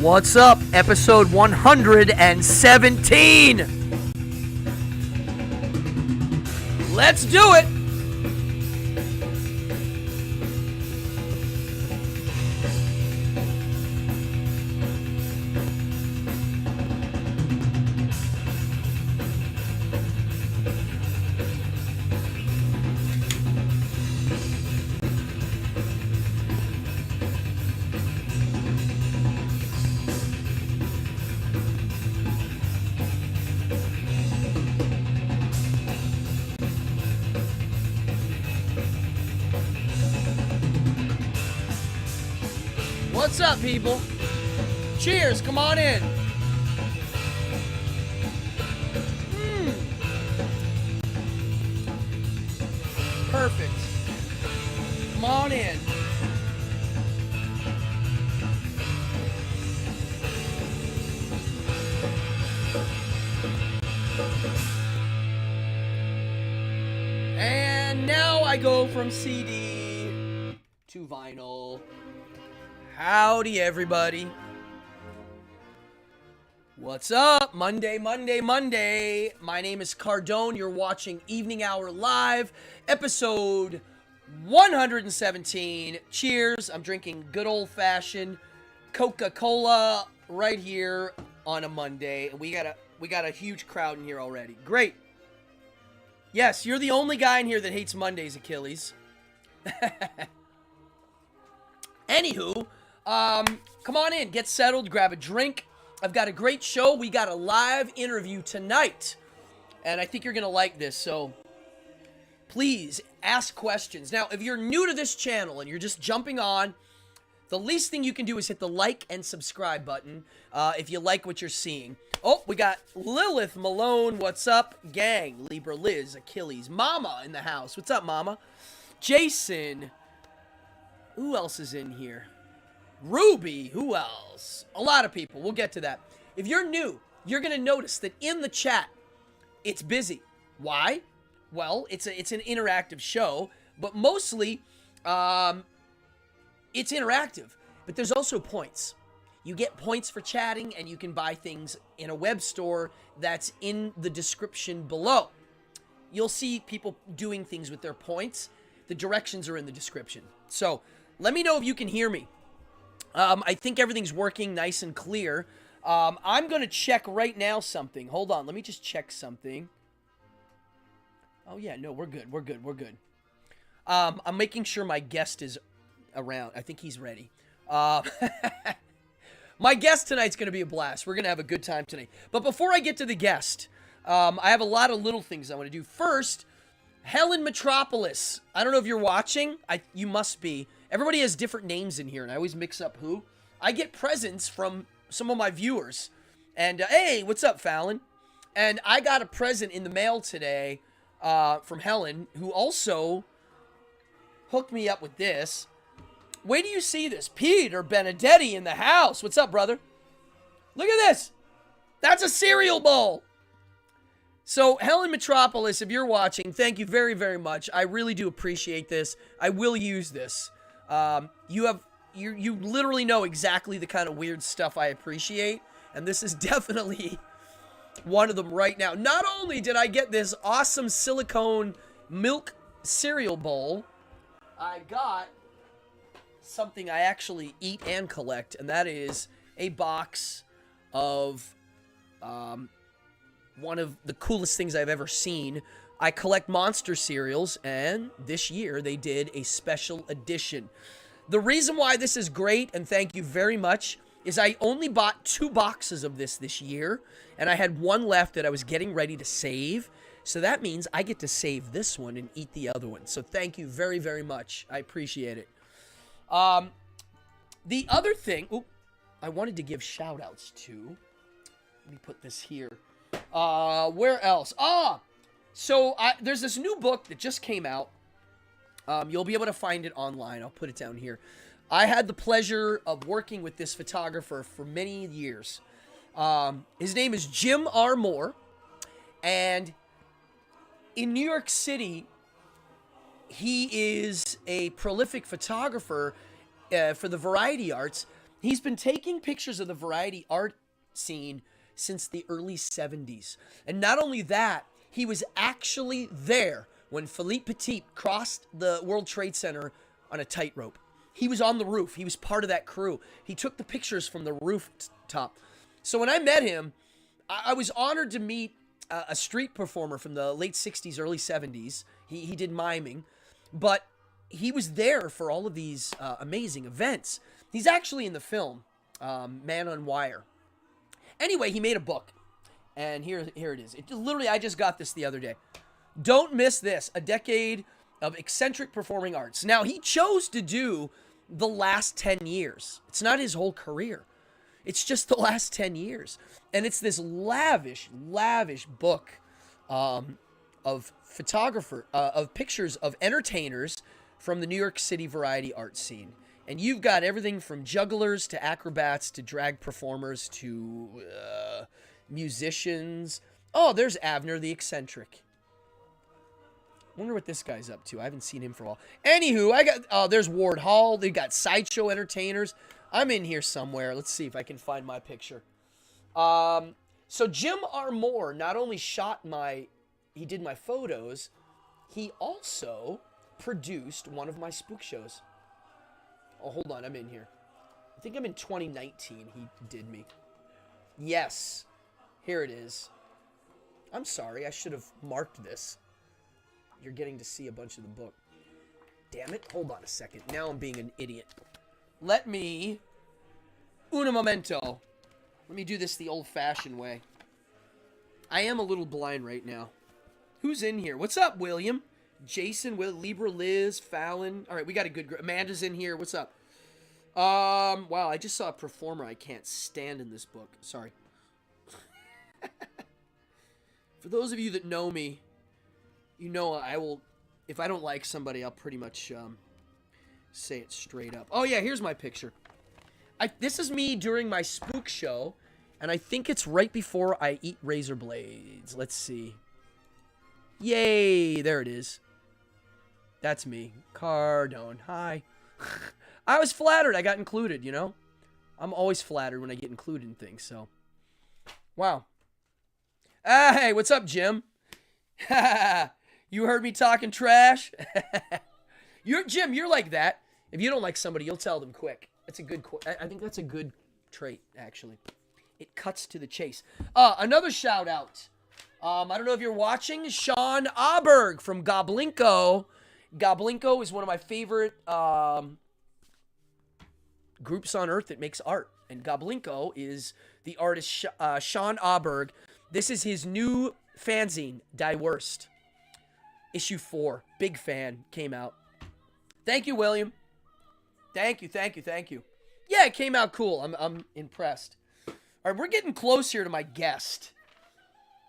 What's up? Episode 117. Let's do it. What's up, people? Cheers, come on in. Perfect. Come on in. And now I go from CD to vinyl. Howdy, everybody. What's up? Monday. My name is Cardone. You're watching Evening Hour Live, episode 117. Cheers. I'm drinking good old-fashioned Coca-Cola right here on a Monday. And we got a huge crowd in here already. Great. Yes, you're the only guy in here that hates Mondays, Achilles. Anywho, come on in, get settled, grab a drink. I've got a great show. We got a live interview tonight, and I think you're going to like this, so please ask questions. Now, if you're new to this channel and you're just jumping on, the least thing you can do is hit the like and subscribe button if you like what you're seeing. Oh, we got Lilith Malone. What's up, gang? Libra Liz, Achilles, Mama in the house. What's up, Mama? Jason. Who else is in here? Ruby, who else? A lot of people. We'll get to that. If you're new, you're going to notice that in the chat, it's busy. Why? Well, it's an interactive show, but mostly it's interactive. But there's also points. You get points for chatting, and you can buy things in a web store that's in the description below. You'll see people doing things with their points. The directions are in the description. So let me know if you can hear me. I think everything's working nice and clear. I'm going to check right now something. Hold on. Let me just check something. Oh, yeah. No, we're good. We're good. I'm making sure my guest is around. I think he's ready. My guest tonight's going to be a blast. We're going to have a good time tonight. But before I get to the guest, I have a lot of little things I want to do. First, Helen Metropolis. I don't know if you're watching. You must be. Everybody has different names in here, and I always mix up who. I get presents from some of my viewers. And, hey, what's up, Fallon? And I got a present in the mail today from Helen, who also hooked me up with this. Wait till you see this. Peter Benedetti in the house. What's up, brother? Look at this. That's a cereal bowl. So, Helen Metropolis, if you're watching, thank you very, very much. I really do appreciate this. I will use this. You literally know exactly the kind of weird stuff I appreciate, and this is definitely one of them right now. Not only did I get this awesome silicone milk cereal bowl, I got something I actually eat and collect, and that is a box of one of the coolest things I've ever seen. I collect Monster cereals, and this year they did a special edition. The reason why this is great, and thank you very much, is I only bought 2 boxes of this year, and I had one left that I was getting ready to save. So that means I get to save this one and eat the other one. So thank you very, very much. I appreciate it. The other thing, I wanted to give shout-outs to. Let me put this here. Where else? So there's this new book that just came out. You'll be able to find it online. I'll put it down here. I had the pleasure of working with this photographer for many years. His name is Jim R. Moore. And in New York City, he is a prolific photographer for the variety arts. He's been taking pictures of the variety art scene since the early 70s. And not only that, he was actually there when Philippe Petit crossed the World Trade Center on a tightrope. He was on the roof. He was part of that crew. He took the pictures from the rooftop. So when I met him, I was honored to meet a street performer from the late 60s, early 70s. He did miming, but he was there for all of these amazing events. He's actually in the film, Man on Wire. Anyway, he made a book, and here it is. Literally, I just got this the other day. Don't miss this, a decade of eccentric performing arts. Now, he chose to do the last 10 years. It's not his whole career. It's just the last 10 years. And it's this lavish book of pictures of entertainers from the New York City variety art scene. And you've got everything from jugglers to acrobats to drag performers to musicians. Oh, there's Avner the Eccentric. Wonder what this guy's up to. I haven't seen him for a while. Anywho, there's Ward Hall. They got sideshow entertainers. I'm in here somewhere. Let's see if I can find my picture. So Jim R. Moore not only he did my photos, he also produced one of my spook shows. Oh, hold on, I'm in here. I think I'm in 2019 he did me. Yes, here it is. I'm sorry, I should have marked this. You're getting to see a bunch of the book. Damn it, hold on a second. Now I'm being an idiot. Let me, un momento. Let me do this the old-fashioned way. I am a little blind right now. Who's in here? What's up, William? Jason, Libra, Liz, Fallon. All right, we got a good group. Amanda's in here. What's up? Wow, I just saw a performer I can't stand in this book. Sorry. For those of you that know me, you know I will, if I don't like somebody, I'll pretty much say it straight up. Oh, yeah, here's my picture. This is me during my spook show, and I think it's right before I eat razor blades. Let's see. Yay, there it is. That's me. Cardone. Hi. I was flattered I got included, you know? I'm always flattered when I get included in things, so. Wow. Hey, what's up, Jim? You heard me talking trash? Jim, you're like that. If you don't like somebody, you'll tell them quick. That's a good, I think that's a good trait, actually. It cuts to the chase. Another shout out. I don't know if you're watching. Sean Auberg from Goblinko. Goblinko is one of my favorite groups on earth that makes art. And Goblinko is the artist Sean Auberg. This is his new fanzine, Die Worst. Issue 4. Big fan. Came out. Thank you, William. Thank you. Yeah, it came out cool. I'm impressed. All right, we're getting close here to my guest.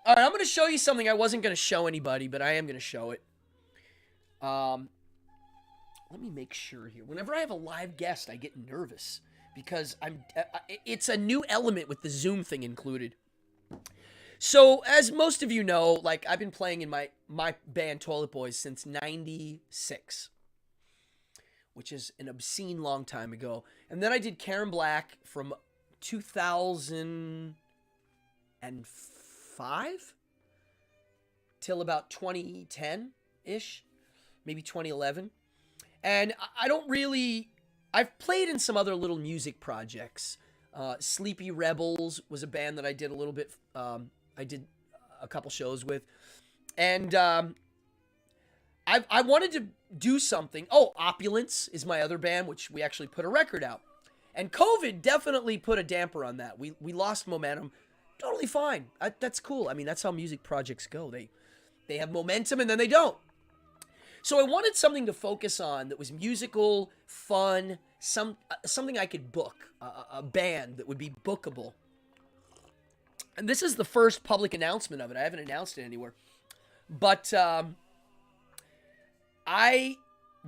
All right, I'm going to show you something I wasn't going to show anybody, but I am going to show it. Let me make sure here. Whenever I have a live guest, I get nervous because it's a new element with the Zoom thing included. So, as most of you know, like I've been playing in my band Toilet Boys since '96, which is an obscene long time ago. And then I did Karen Black from 2005 till about 2010-ish, maybe 2011. And I've played in some other little music projects. Sleepy Rebels was a band that I did a little bit, I did a couple shows with. And I wanted to do something. Oh, Opulence is my other band, which we actually put a record out. And COVID definitely put a damper on that. We lost momentum. Totally fine. That's cool. I mean, that's how music projects go. They have momentum and then they don't. So I wanted something to focus on that was musical, fun, something I could book, a band that would be bookable. And this is the first public announcement of it. I haven't announced it anywhere. But I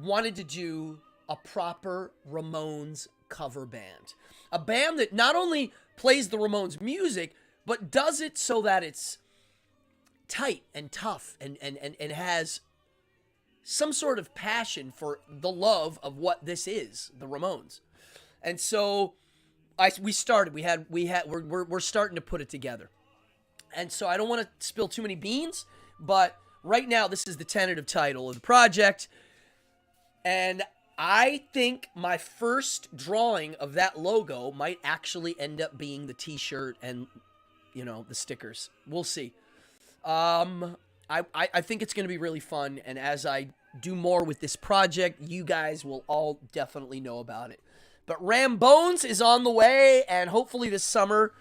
wanted to do a proper Ramones cover band. A band that not only plays the Ramones music, but does it so that it's tight and tough and has some sort of passion for the love of what this is, the Ramones. And so We started. We're starting to put it together. And so I don't want to spill too many beans, but right now this is the tentative title of the project. And I think my first drawing of that logo might actually end up being the t-shirt and, the stickers. We'll see. I think it's going to be really fun. And as I do more with this project, you guys will all definitely know about it. But Rambones is on the way, and hopefully this summer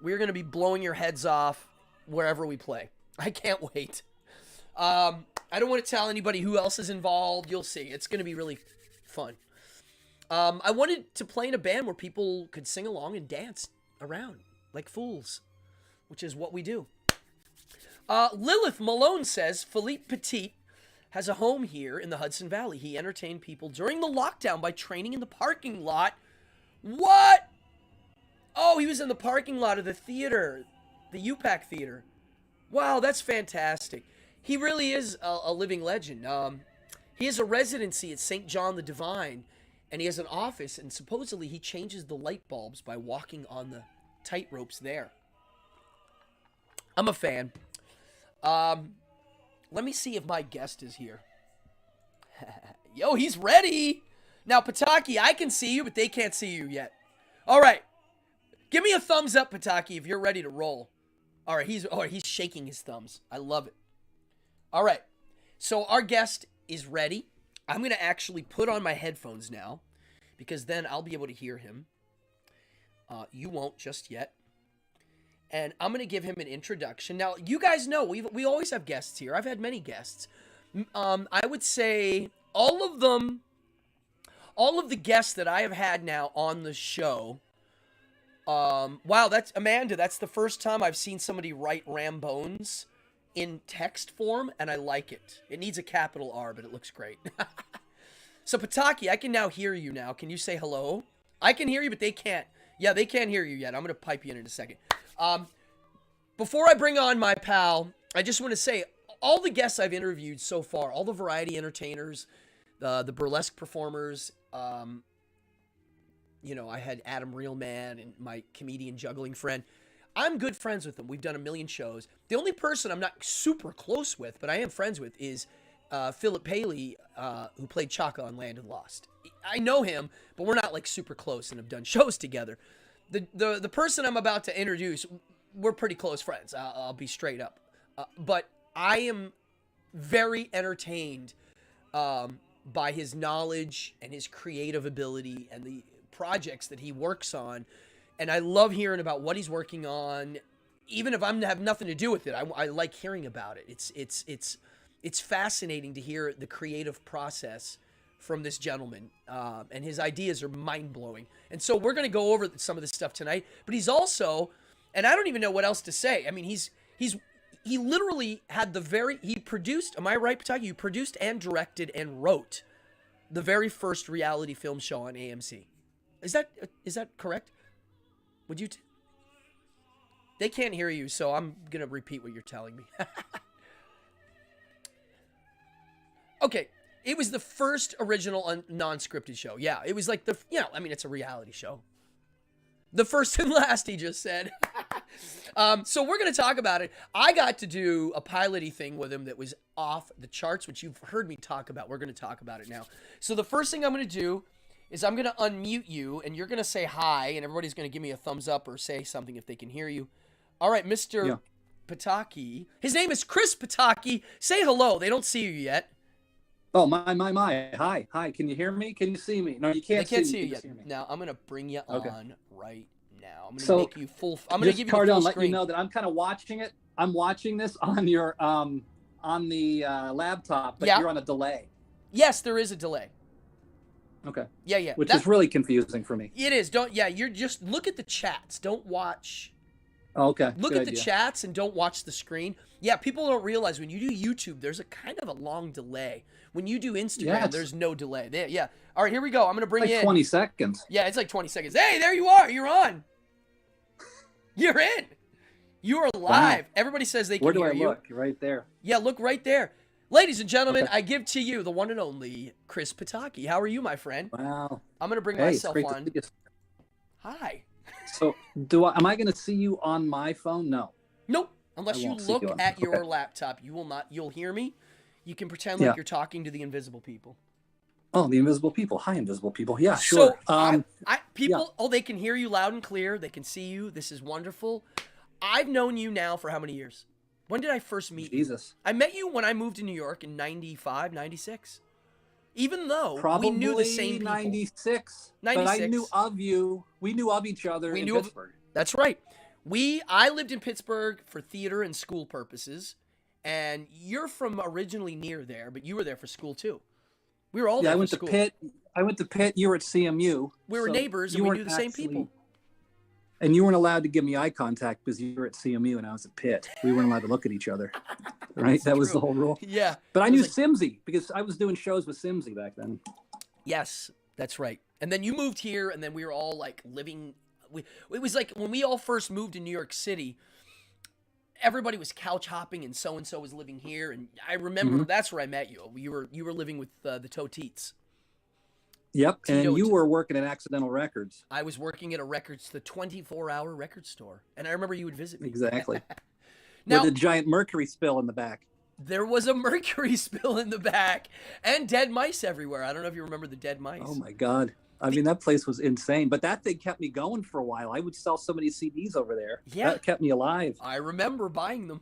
we're going to be blowing your heads off wherever we play. I can't wait. I don't want to tell anybody who else is involved. You'll see. It's going to be really fun. I wanted to play in a band where people could sing along and dance around like fools, which is what we do. Lilith Malone says, Philippe Petit has a home here in the Hudson Valley. He entertained people during the lockdown by training in the parking lot. What? Oh, he was in the parking lot of the theater, the UPAC theater. Wow, that's fantastic. He really is a living legend. He has a residency at St. John the Divine, and he has an office, and supposedly he changes the light bulbs by walking on the tight ropes there. I'm a fan. Let me see if my guest is here. Yo, he's ready. Now, Potocki, I can see you, but they can't see you yet. All right. Give me a thumbs up, Potocki, if you're ready to roll. All right, he's shaking his thumbs. I love it. All right. So our guest is ready. I'm going to actually put on my headphones now because then I'll be able to hear him. You won't just yet. And I'm going to give him an introduction. Now, you guys know we always have guests here. I've had many guests. I would say all of the guests that I have had now on the show. Wow, that's Amanda. That's the first time I've seen somebody write Rambones in text form, and I like it. It needs a capital R, but it looks great. So, Potocki, I can now hear you now. Can you say hello? I can hear you, but they can't. Yeah, they can't hear you yet. I'm going to pipe you in a second. Before I bring on my pal, I just want to say, all the guests I've interviewed so far, all the variety entertainers, the burlesque performers, I had Adam Reelman and my comedian juggling friend. I'm good friends with them. We've done a million shows. The only person I'm not super close with, but I am friends with, is Philip Paley, who played Chaka on Land and Lost. I know him, but we're not like super close and have done shows together. The person I'm about to introduce, we're pretty close friends. I'll be straight up. But I am very entertained by his knowledge and his creative ability and the projects that he works on. And I love hearing about what he's working on, even if I have nothing to do with it. I like hearing about it. It's fascinating to hear the creative process from this gentleman, and his ideas are mind-blowing. And so we're going to go over some of this stuff tonight. But he's also, and I don't even know what else to say. I mean, he literally had he produced. Am I right, Potocki? You produced and directed and wrote the very first reality film show on AMC. Is that correct? Would you? They can't hear you, so I'm gonna repeat what you're telling me. Okay, it was the first original non-scripted show. Yeah, it was like it's a reality show. The first and last, he just said. So we're gonna talk about it. I got to do a piloty thing with him that was off the charts, which you've heard me talk about. We're gonna talk about it now. So the first thing I'm gonna do is I'm going to unmute you, and you're going to say hi, and everybody's going to give me a thumbs up or say something if they can hear you. All right, Mr. Potocki. His name is Chris Potocki. Say hello. They don't see you yet. Oh, my. Hi. Can you hear me? Can you see me? No, you can't see me. They can't see you yet. Now, I'm going to bring you on right now. I'm going to make you full. I'm going to give you Cardone, full let screen. You know that I'm kind of watching it. I'm watching this on your on the laptop, but you're on a delay. Yes, there is a delay. Okay. Yeah. Which is really confusing for me. It is. You're just look at the chats. Don't watch. Oh, okay. Look at the chats and don't watch the screen. Yeah, people don't realize when you do YouTube, there's a kind of a long delay. When you do Instagram, there's no delay. Yeah. All right, here we go. I'm going to bring you in. 20 seconds. Yeah, it's like 20 seconds. Hey, there you are. You're on. You're in. You are live. Wow. Everybody says they can hear you. Where do I look? Right there. Yeah, look right there. Ladies and gentlemen, I give to you the one and only Chris Potocki. How are you, my friend? Wow. I'm going to bring myself it's great on. to see you. Hi. So am I going to see you on my phone? No. Nope. Unless I you won't see look you on- at your okay. laptop, you will not. You'll hear me. You can pretend Yeah. like you're talking to the invisible people. Oh, the invisible people. Hi, invisible people. Yeah, So sure. Yeah. people, oh, they can hear you loud and clear. They can see you. This is wonderful. I've known you now for how many years? When did I first meet you? Jesus. I met you when I moved to New York in 95, 96. Even though we knew the same Probably people. 96. But 96. I knew of you. We knew of each other We in knew of, Pittsburgh. that's right. I lived in Pittsburgh for theater and school purposes, and you're from originally near there, but you were there for school too. We were all there I for went school. to Pitt. I went to Pitt. You were at CMU. We were so neighbors, and you we weren't knew the same people. And you weren't allowed to give me eye contact because you were at CMU and I was at Pitt. We weren't allowed to look at each other. Right? That was the whole rule. Yeah. But I knew Simsy because I was doing shows with Simsy back then. Yes, that's right. And then you moved here, and then we were all like living. It was like when we all first moved to New York City, everybody was couch hopping, and so was living here. And I remember that's where I met you. You were living with the Toteets. Yep, and you were working at Accidental Records. I was working at the 24-hour record store, and I remember you would visit me. Exactly. Now, with a giant mercury spill in the back. There was a mercury spill in the back, and dead mice everywhere. I don't know if you remember the dead mice. Oh my God. I mean, that place was insane, but that thing kept me going for a while. I would sell so many CDs over there. Yeah. That kept me alive. I remember buying them.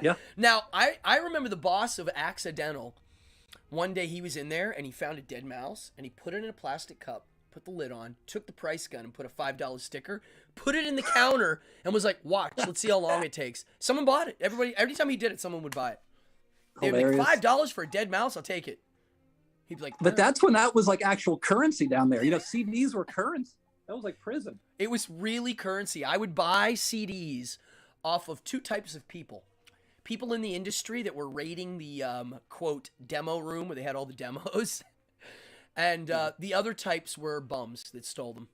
Yeah. Now, I remember the boss of Accidental. One day he was in there and he found a dead mouse and he put it in a plastic cup, put the lid on, took the price gun and put a $5 sticker, put it in the counter and was like, watch, let's see how long it takes. Someone bought it. Every time he did it, someone would buy it. They would be like, $5 for a dead mouse, I'll take it. He'd be like, but that's when that was like actual currency down there. You know, CDs were currency. That was like prison. It was really currency. I would buy CDs off of two types of people. People in the industry that were raiding the, quote, demo room where they had all the demos. And the other types were bums that stole them.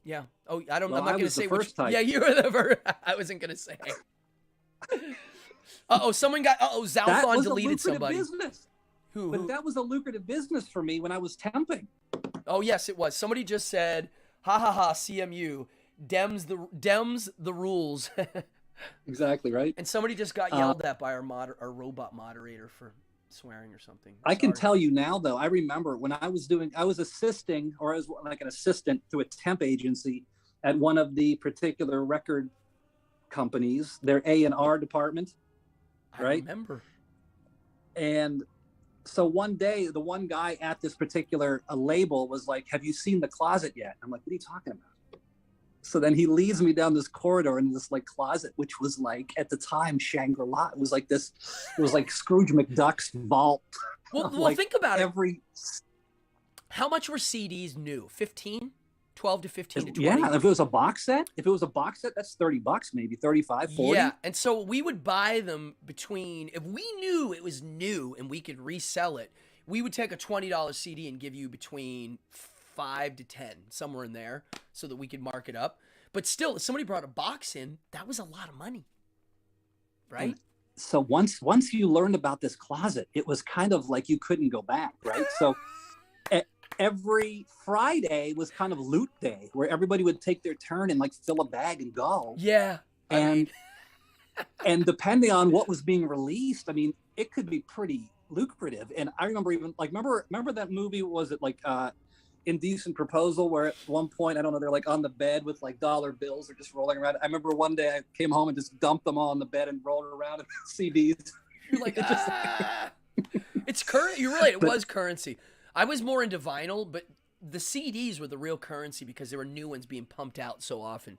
Yeah. Oh, I'm not going to say which. Type. Yeah, you were the first. I wasn't going to say. Someone got, Zalthon deleted somebody. Business. Who? But that was a lucrative business for me when I was temping. Oh, yes, it was. Somebody just said, ha ha ha, CMU, Dems the rules. Exactly, right? And somebody just got yelled at by our robot moderator for swearing or something. I can tell you now, though, I remember when I was assisting, or I was like an assistant to a temp agency at one of the particular record companies, their A&R department, right? I remember. And so one day, the one guy at this particular label was like, have you seen the closet yet? I'm like, what are you talking about? So then he leads me down this corridor in this like closet, which was like at the time Shangri-La. It was like Scrooge McDuck's vault. Well, like think about it. How much were CDs new? 15? 12 to 15 to 20? Yeah, if it was a box set, that's $30, maybe 35, 40. Yeah, and so we would buy them between, if we knew it was new and we could resell it, we would take a $20 CD and give you between 5 to 10, somewhere in there, so that we could mark it up. But still, if somebody brought a box in, that was a lot of money, right? And so once you learned about this closet, it was kind of like you couldn't go back, right? So every Friday was kind of loot day, where everybody would take their turn and like fill a bag and go. Yeah, and depending on what was being released, I mean, it could be pretty lucrative. And I remember even like remember that movie? Was it like Indecent Proposal, where at one point, I don't know, they're like on the bed with like dollar bills or just rolling around. I remember one day I came home and just dumped them all on the bed and rolled around in CDs. You're like, it's current. You're right. It was currency. I was more into vinyl, but the CDs were the real currency because there were new ones being pumped out so often.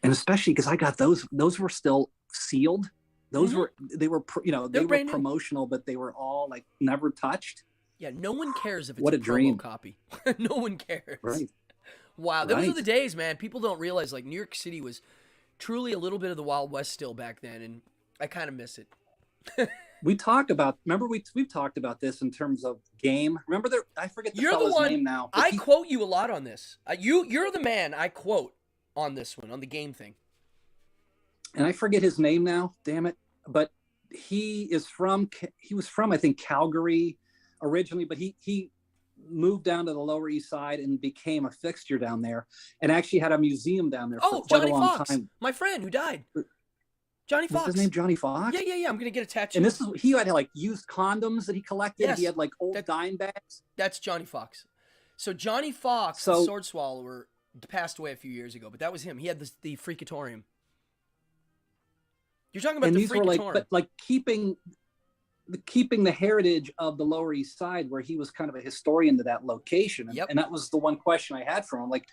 And especially because I got those were still sealed. Those were promotional, but they were all like never touched. Yeah, no one cares if it's what a promo dream copy. No one cares. Right. Wow, those are the days, man. People don't realize like New York City was truly a little bit of the Wild West still back then, and I kind of miss it. We've talked about this in terms of game. Remember I forget the fellow's name now. I quote you a lot on this. You're the man I quote on this one, on the game thing. And I forget his name now, damn it. But he was from, I think, Calgary originally, but he moved down to the Lower East Side and became a fixture down there, and actually had a museum down there for Oh, quite Johnny a long Fox, time. my friend who died. Johnny What's his Fox. name? Johnny Fox? Yeah. I'm gonna get a tattoo. And this is, he had like used condoms that he collected. Yes, He had like old dime bags. That's Johnny Fox. So Johnny Fox, the sword swallower, passed away a few years ago, but that was him. He had the Freakatorium. You're talking about and the these were Freakatorium. but like keeping the heritage of the Lower East Side, where he was kind of a historian to that location. And, Yep. and that was the one question I had from him. Like,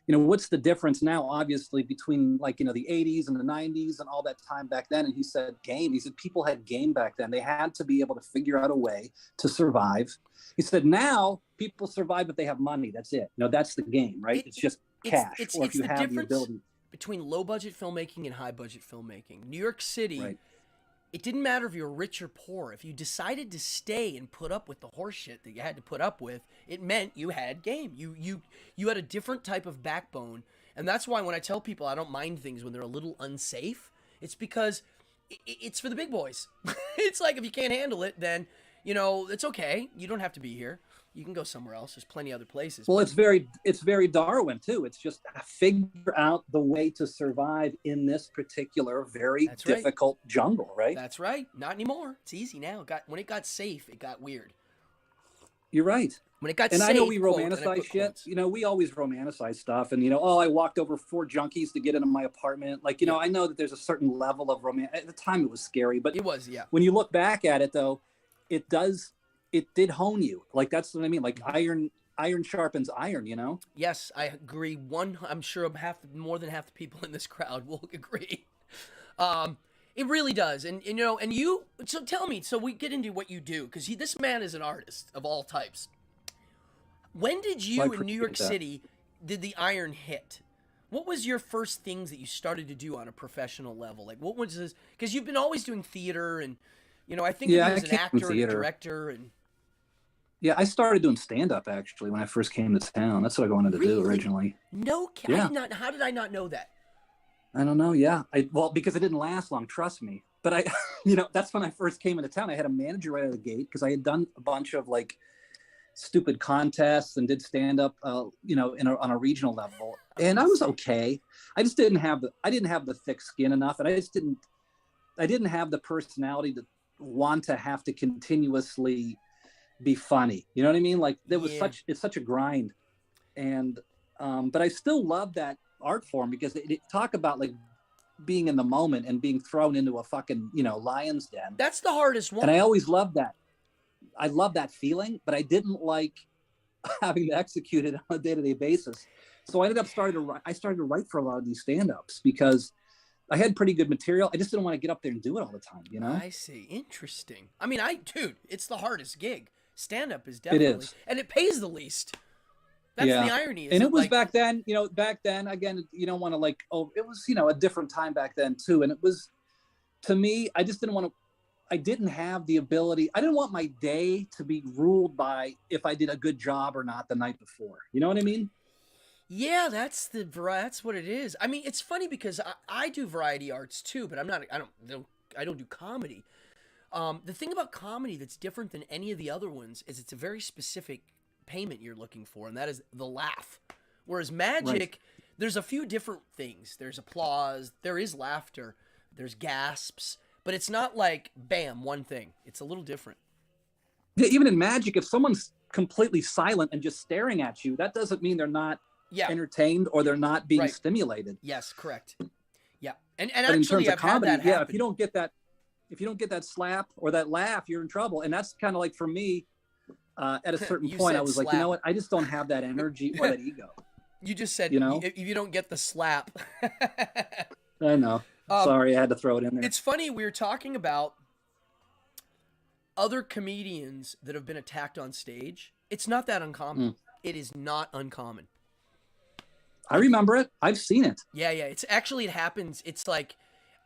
you know, what's the difference now, obviously, between like, you know, the 80s and the 90s and all that time back then? And he said game. He said people had game back then. They had to be able to figure out a way to survive. He said now people survive if they have money. That's it. You know, that's the game, right? It's just cash. It's or if you the have the difference ability. between low budget filmmaking and high budget filmmaking. New York City, Right. it didn't matter if you were rich or poor. If you decided to stay and put up with the horse shit that you had to put up with, it meant you had game. You had a different type of backbone. And that's why when I tell people I don't mind things when they're a little unsafe, it's because it's for the big boys. It's like if you can't handle it, then, you know, it's okay. You don't have to be here. You can go somewhere else. There's plenty other places. Well, it's very Darwin too. It's just figure out the way to survive in this particular very difficult jungle, right? That's right. Not anymore. It's easy now. When it got safe, it got weird. You're right. When it got and safe, I know we quote, romanticize shit. You know, we always romanticize stuff. And, you know, oh, I walked over 4 junkies to get into my apartment. Like, you know, I know that there's a certain level of romance. At the time, it was scary. But it was, yeah. When you look back at it, though, it did hone you. Like, that's what I mean. Like, iron sharpens iron, you know? Yes, I agree. I'm sure more than half the people in this crowd will agree. It really does. And you know, so tell me, so we get into what you do, because this man is an artist of all types. When did you in New York City did the iron hit? What was your first things that you started to do on a professional level? Like, what was this? Because you've been always doing theater, and, you know, I think of you as an actor and a director. And yeah, I started doing stand-up, actually, when I first came to town. That's what I wanted to do originally. No, yeah. How did I not know that? I don't know. Yeah. Well, because it didn't last long, trust me. But you know, that's when I first came into town. I had a manager right out of the gate because I had done a bunch of like stupid contests and did stand up, you know, on a regional level. And I was okay. I just didn't have the thick skin enough. And I didn't have the personality to want to have to continuously be funny. You know what I mean? Like it's such a grind. And, but I still love that art form because it talk about like being in the moment and being thrown into a fucking, you know, lion's den. That's the hardest one. And I always loved that. I love that feeling, but I didn't like having to execute it on a day-to-day basis. So I ended up started to write for a lot of these stand-ups because I had pretty good material. I just didn't want to get up there and do it all the time, you know? I see. Interesting. I mean, dude, it's the hardest gig. Stand-up is definitely, it is. And it pays the least. That's the irony. And it was back then, you know, again, you don't want to like, it was, you know, a different time back then too. And it was, to me, I just I didn't have the ability. I didn't want my day to be ruled by if I did a good job or not the night before. You know what I mean? Yeah, that's what it is. I mean, it's funny because I do variety arts too, but I don't do comedy. The thing about comedy that's different than any of the other ones is it's a very specific payment you're looking for, and that is the laugh. Whereas magic, there's a few different things. There's applause, there is laughter, there's gasps, but it's not like bam, one thing. It's a little different. Yeah, even in magic, if someone's completely silent and just staring at you, that doesn't mean they're not entertained or they're not being stimulated. Yes, correct. Yeah, and but actually, I've comedy, had that happen. if you don't get that slap or that laugh, you're in trouble. And that's kind of like for me. At a certain point, I was like, you know what? I just don't have that energy or that ego. You just said, you know, if you don't get the slap. I know. Sorry, I had to throw it in there. It's funny. We were talking about other comedians that have been attacked on stage. It's not that uncommon. It is not uncommon. I remember it. I've seen it. Yeah. It happens. It's like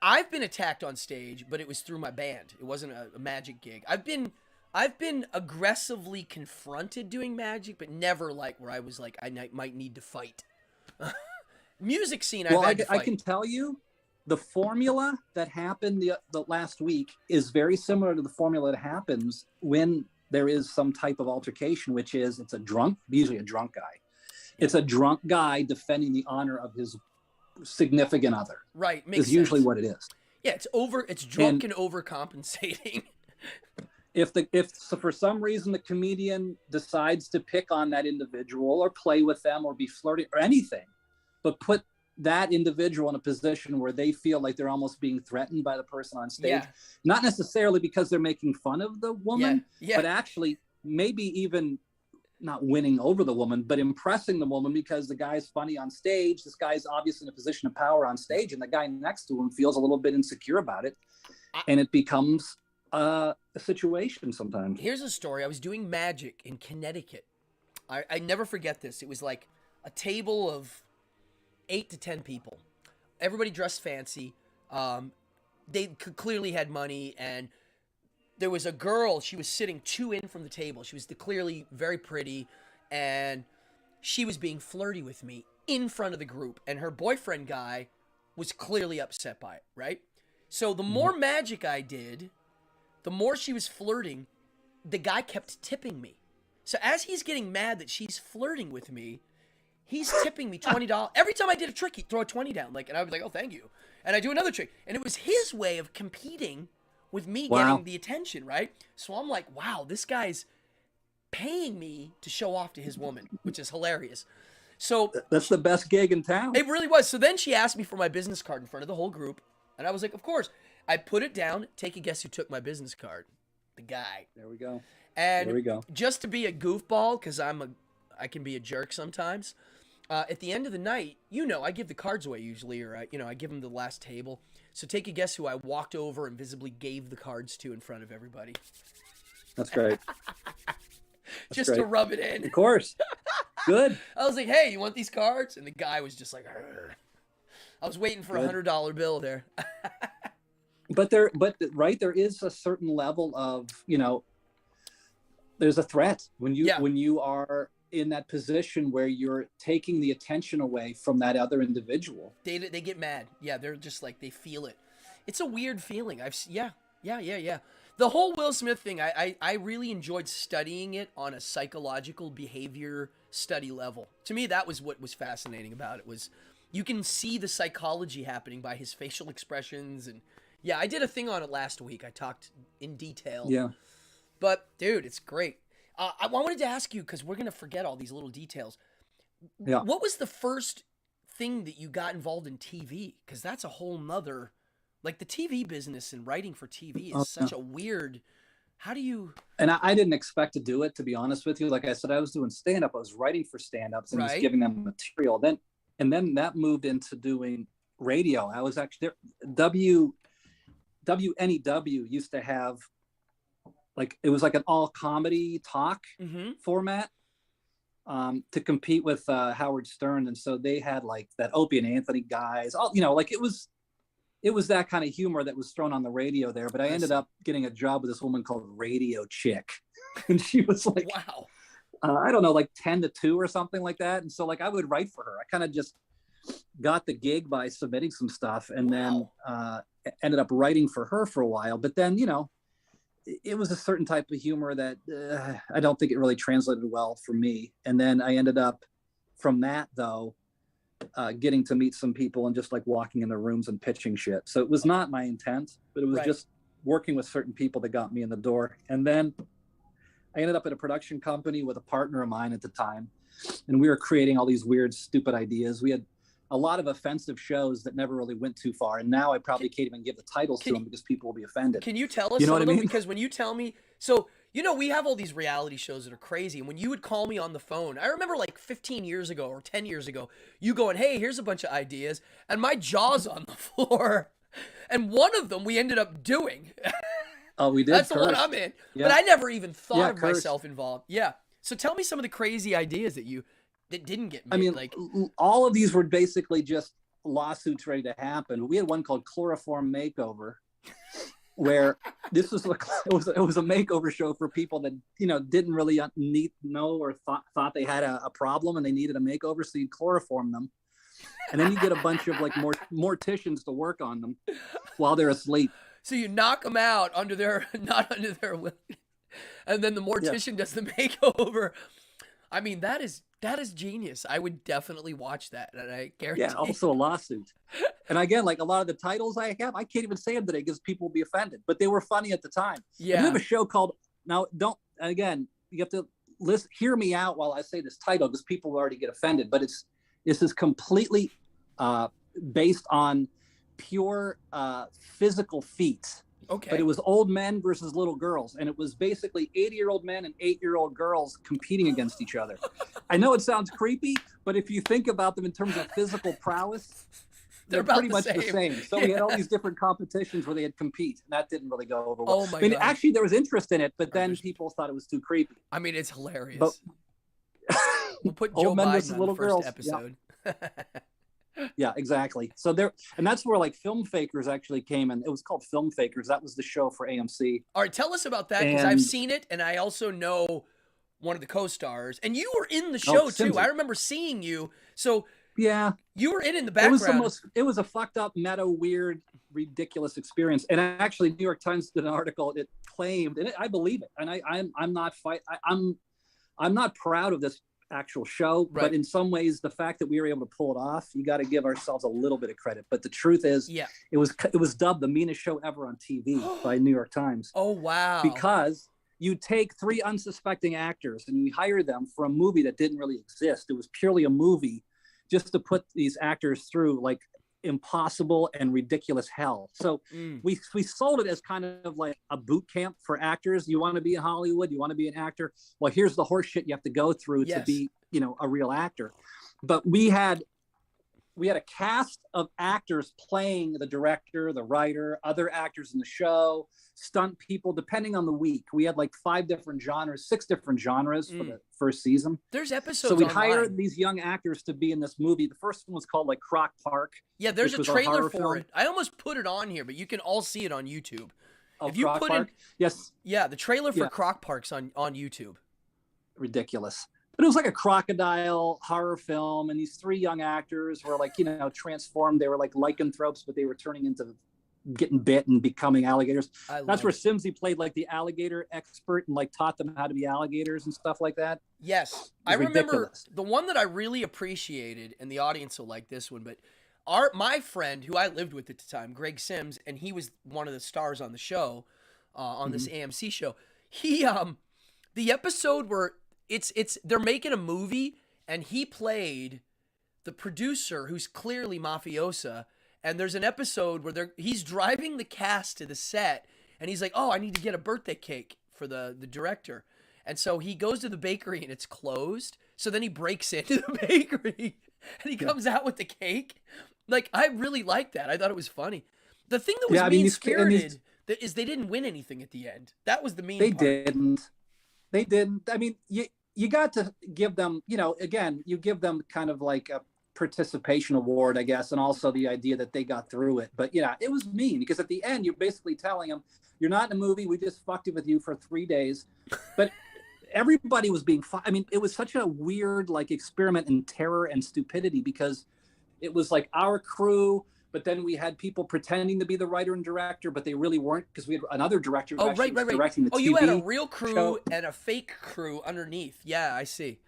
I've been attacked on stage, but it was through my band. It wasn't a magic gig. I've been aggressively confronted doing magic, but never like where I was like, I might need to fight. Music scene, I've had to fight. I can tell you the formula that happened the last week is very similar to the formula that happens when there is some type of altercation, which is usually a drunk guy. It's a drunk guy defending the honor of his significant other. Right. Makes is usually sense. what it is. Yeah, it's drunk and overcompensating. If so for some reason the comedian decides to pick on that individual or play with them or be flirty or anything, but put that individual in a position where they feel like they're almost being threatened by the person on stage, not necessarily because they're making fun of the woman, but actually maybe even not winning over the woman, but impressing the woman because the guy's funny on stage. This guy's obviously in a position of power on stage, and the guy next to him feels a little bit insecure about it, and it becomes a situation sometimes. Here's a story. I was doing magic in Connecticut. I never forget this. It was like a table of 8 to 10 people. Everybody dressed fancy. They clearly had money, and there was a girl. She was sitting 2 in from the table. She was clearly very pretty, and she was being flirty with me in front of the group, and her boyfriend guy was clearly upset by it, right? So the more magic I did, the more she was flirting, the guy kept tipping me. So as he's getting mad that she's flirting with me, he's tipping me $20. Every time I did a trick, he'd throw a 20 down, and I was like, oh, thank you. And I do another trick. And it was his way of competing with me getting the attention, right? So I'm like, wow, this guy's paying me to show off to his woman, which is hilarious. So that's the best gig in town. It really was. So then she asked me for my business card in front of the whole group, and I was like, of course. I put it down. Take a guess who took my business card? The guy. There we go. And there we go. Just to be a goofball, because I can be a jerk sometimes. At the end of the night, I give the cards away usually, or I give them the last table. So take a guess who I walked over and visibly gave the cards to in front of everybody. That's great. Just to rub it in. Of course. Good. I was like, hey, you want these cards? And the guy was just like, argh. I was waiting for a $100 bill there. But there is a certain level of, there's a threat when you are in that position where you're taking the attention away from that other individual. They get mad. Yeah, they're just like, they feel it. It's a weird feeling. Yeah. The whole Will Smith thing, I really enjoyed studying it on a psychological behavior study level. To me, that was what was fascinating about it, was you can see the psychology happening by his facial expressions. And yeah, I did a thing on it last week. I talked in detail. Yeah. But dude, it's great. I wanted to ask you, because we're going to forget all these little details. Yeah. What was the first thing that you got involved in TV? Because that's a whole nother, like the TV business and writing for TV is such a weird, how do you? And I didn't expect to do it, to be honest with you. Like I said, I was doing stand-up. I was writing for stand-ups and just giving them material. Then that moved into doing radio. I was actually there. WNEW used to have, it was like an all comedy talk format to compete with Howard Stern. And so they had like that Opie and Anthony guys, it was that kind of humor that was thrown on the radio there. But I ended up getting a job with this woman called Radio Chick. And she was like, wow, I don't know, like 10 to 2 or something like that. And so I would write for her. I kind of just got the gig by submitting some stuff, and then ended up writing for her for a while. But then, it was a certain type of humor that I don't think it really translated well for me. And then I ended up from that, though, getting to meet some people and just like walking in the rooms and pitching shit. So it was not my intent, but it was just working with certain people that got me in the door. And then I ended up at a production company with a partner of mine at the time. And we were creating all these weird, stupid ideas. We had a lot of offensive shows that never really went too far. And now I probably can't even give the titles to them because people will be offended. Can you tell us some of them? Because when you tell me, so, we have all these reality shows that are crazy. And when you would call me on the phone, I remember like 15 years ago or 10 years ago, you going, hey, here's a bunch of ideas. And my jaw's on the floor. And one of them we ended up doing. Oh, we did? That's the one I'm in. Yeah. But I never even thought of myself involved. Yeah. So tell me some of the crazy ideas that didn't get made. I mean, all of these were basically just lawsuits ready to happen. We had one called Chloroform Makeover, where this was it was a makeover show for people that didn't really know or thought they had a problem and they needed a makeover, so you'd chloroform them, and then you get a bunch of like morticians to work on them while they're asleep. So you knock them out not under their will. And then the mortician does the makeover. I mean, that is genius. I would definitely watch that, and I guarantee. Yeah, also a lawsuit. And again, like a lot of the titles I have, I can't even say them today because people will be offended. But they were funny at the time. Yeah. And we have a show called again, you have to hear me out while I say this title because people will already get offended. But this is completely based on pure physical feats. Okay. But it was old men versus little girls. And it was basically 80-year-old men and 8-year-old girls competing against each other. I know it sounds creepy, but if you think about them in terms of physical prowess, they're pretty much the same. So we had all these different competitions where they had compete, and that didn't really go over well. Oh my God. Actually, there was interest in it, but then people thought it was too creepy. I mean, it's hilarious. But we'll put Joe Biden on little the first girls. episode. Yeah, exactly. So and that's where like Film Fakers actually came in. It was called Film Fakers. That was the show for AMC. All right, tell us about that because I've seen it, and I also know one of the co-stars, and you were in the show too. I remember seeing you. So yeah, you were in the background. It was a fucked up, meta, weird, ridiculous experience. And actually, New York Times did an article. It claimed, and I believe it. And I'm not proud of this actual show, right. But in some ways the fact that we were able to pull it off, you got to give ourselves a little bit of credit. But the truth is, it was dubbed the meanest show ever on TV by New York Times. Oh wow. Because you take 3 unsuspecting actors and you hire them for a movie that didn't really exist. It was purely a movie just to put these actors through like impossible and ridiculous hell. So we sold it as kind of like a boot camp for actors. You want to be in Hollywood, you want to be an actor, well, here's the horse shit you have to go through to be, a real actor. But we had a cast of actors playing the director, the writer, other actors in the show, stunt people, depending on the week. We had like 6 different genres for the first season. There's episodes. So we hired these young actors to be in this movie. The first one was called like Croc Park. Yeah, there's a trailer for it. I almost put it on here, but you can all see it on YouTube. Oh, if you Croc Park? Yes. Yeah, the trailer for Croc Park's on YouTube. Ridiculous. But it was like a crocodile horror film, and these 3 young actors were like, transformed. They were like lycanthropes, but they were turning into getting bit and becoming alligators. That's where Simsy played like the alligator expert and like taught them how to be alligators and stuff like that. Yes. I remember the one that I really appreciated, and the audience will like this one, but my friend who I lived with at the time, Greg Sims, and he was one of the stars on the show, on this AMC show. He, the episode where they're making a movie, and he played the producer who's clearly mafiosa. And there's an episode where he's driving the cast to the set, and he's like, "Oh, I need to get a birthday cake for the director." And so he goes to the bakery, and it's closed. So then he breaks into the bakery, and he comes out with the cake. Like, I really liked that. I thought it was funny. The thing that was mean-spirited is they didn't win anything at the end. That was the mean part. They didn't. I mean, you got to give them, again, you give them kind of like a participation award, I guess, and also the idea that they got through it. But yeah, it was mean because at the end you're basically telling them, you're not in a movie, we just fucked it with you for 3 days. But everybody was being I mean, it was such a weird like experiment in terror and stupidity because it was like our crew, but then we had people pretending to be the writer and director, but they really weren't because we had another director who directing the TV you had a real crew show. And a fake crew underneath. Yeah, I see.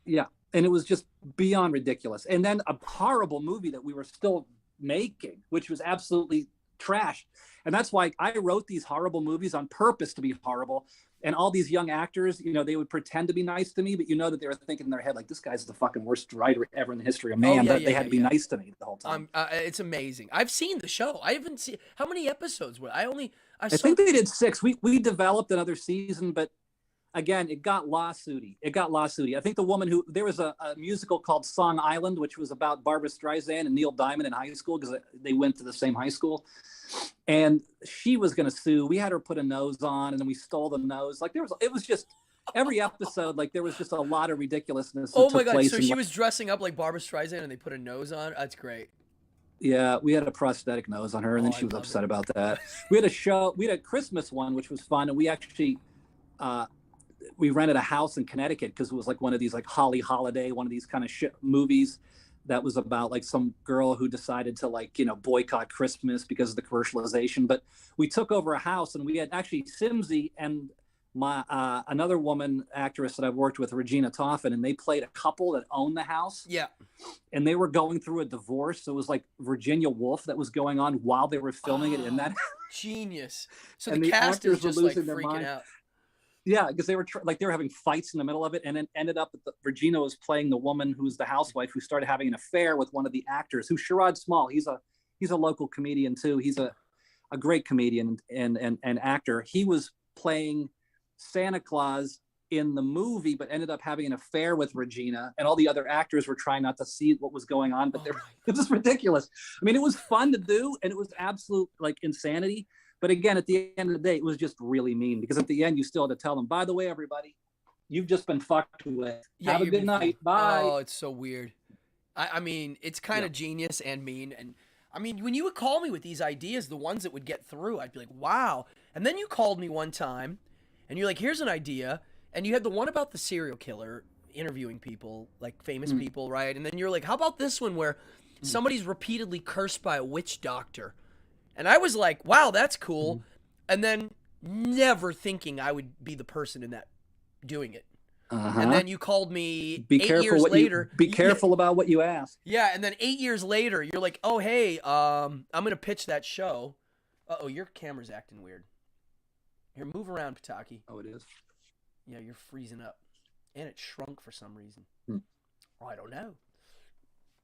Yeah. And it was just beyond ridiculous. And then a horrible movie that we were still making, which was absolutely trash. And that's why I wrote these horrible movies on purpose to be horrible. And all these young actors, they would pretend to be nice to me, but that they were thinking in their head, like, this guy's the fucking worst writer ever in the history of man. They had to be nice to me the whole time. It's amazing. I've seen the show. I haven't seen, how many episodes were I think they did 6. We developed another season, but again, it got lawsuity. I think the woman there was a musical called Song Island, which was about Barbra Streisand and Neil Diamond in high school because they went to the same high school. And she was going to sue. We had her put a nose on, and then we stole the nose. Like it was just every episode, like there was just a lot of ridiculousness. Oh my God. So she was dressing up like Barbra Streisand and they put a nose on. That's great. Yeah, we had a prosthetic nose on her, and then she was upset about that. We had a Christmas one, which was fun, and we actually we rented a house in Connecticut because it was like one of these like Holly Holiday, one of these kind of movies that was about like some girl who decided to like, boycott Christmas because of the commercialization. But we took over a house, and we had actually Simsy and my another woman actress that I've worked with, Regina Toffin, and they played a couple that owned the house. Yeah. And they were going through a divorce. So it was like Virginia Woolf that was going on while they were filming it in that. Genius. So the And the cast is actors were just like losing their freaking mind. out. Yeah, because they were they were having fights in the middle of it, and then ended up that Regina was playing the woman who's the housewife who started having an affair with one of the actors, who's Sherrod Small. He's a local comedian too. He's a great comedian and actor. He was playing Santa Claus in the movie, but ended up having an affair with Regina, and all the other actors were trying not to see what was going on, but it was ridiculous. I mean, it was fun to do, and it was absolute like insanity. But again, at the end of the day, it was just really mean, because at the end, you still had to tell them, by the way, everybody, you've just been fucked with. Yeah, Have a good night. Bye. Oh, it's so weird. I mean, it's kind of genius and mean. And I mean, when you would call me with these ideas, the ones that would get through, I'd be like, wow. And then you called me one time and you're like, here's an idea. And you had the one about the serial killer interviewing people, like famous people, right? And then you're like, how about this one where somebody's repeatedly cursed by a witch doctor? And I was like, wow, that's cool. And then never thinking I would be the person in that doing it. And then you called me 8 years later. Be careful about what you ask. Yeah, and then 8 years later, you're like, oh, hey, I'm going to pitch that show. Uh-oh, your camera's acting weird. Here, move around, Potocki. Oh, it is? Yeah, you're freezing up. And it shrunk for some reason. Oh, I don't know.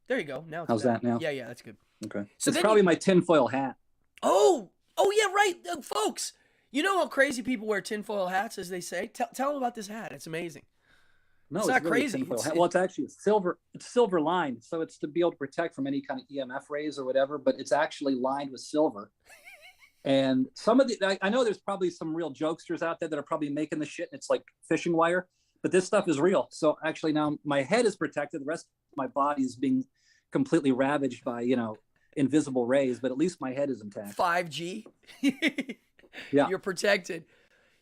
There you go. Now it's How's better. that now? Yeah, that's good. Okay. So it's probably my tinfoil hat. Oh, yeah, right. Folks, you know how crazy people wear tinfoil hats, as they say? Tell them about this hat. It's amazing. No, it's not really crazy. Well, it's actually silver. It's silver lined, so it's to be able to protect from any kind of EMF rays or whatever. But it's actually lined with silver. And some of I know there's probably some real jokesters out there that are probably making the shit, and it's like fishing wire. But this stuff is real. So actually, now my head is protected. The rest of my body is being completely ravaged by invisible rays. But at least my head is intact. 5G. Yeah, you're protected.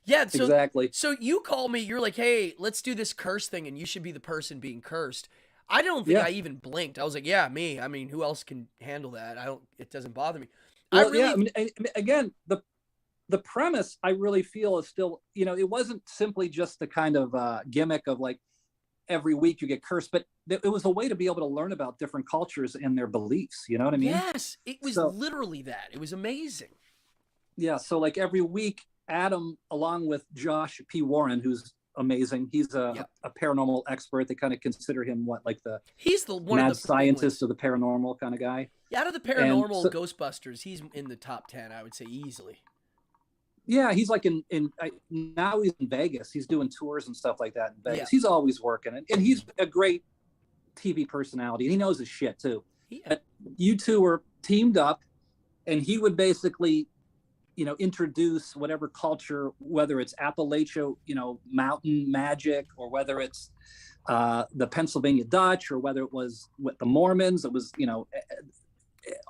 Yeah, so, exactly. So you call me, you're like, hey, let's do this curse thing, and you should be the person being cursed. I don't think I even blinked. I was like, yeah, me. I mean, who else can handle that? It doesn't bother me. Well, I mean, again, the premise I really feel is still, it wasn't simply just the kind of gimmick of like every week you get cursed, but it was a way to be able to learn about different cultures and their beliefs. You know what I mean? Yes, it was literally that. It was amazing. Yeah. So like every week, Adam, along with Josh P. Warren, who's amazing. He's a paranormal expert. They kind of consider him he's the one mad of the scientist of the paranormal kind of guy. Yeah, out of the paranormal Ghostbusters, he's in the top 10, I would say, easily. Yeah, he's like now he's in Vegas. He's doing tours and stuff like that in Vegas. Yeah. He's always working, and he's a great TV personality. And he knows his shit too. Yeah. You two were teamed up, and he would basically introduce whatever culture, whether it's Appalachia, mountain magic, or whether it's the Pennsylvania Dutch, or whether it was with the Mormons. It was,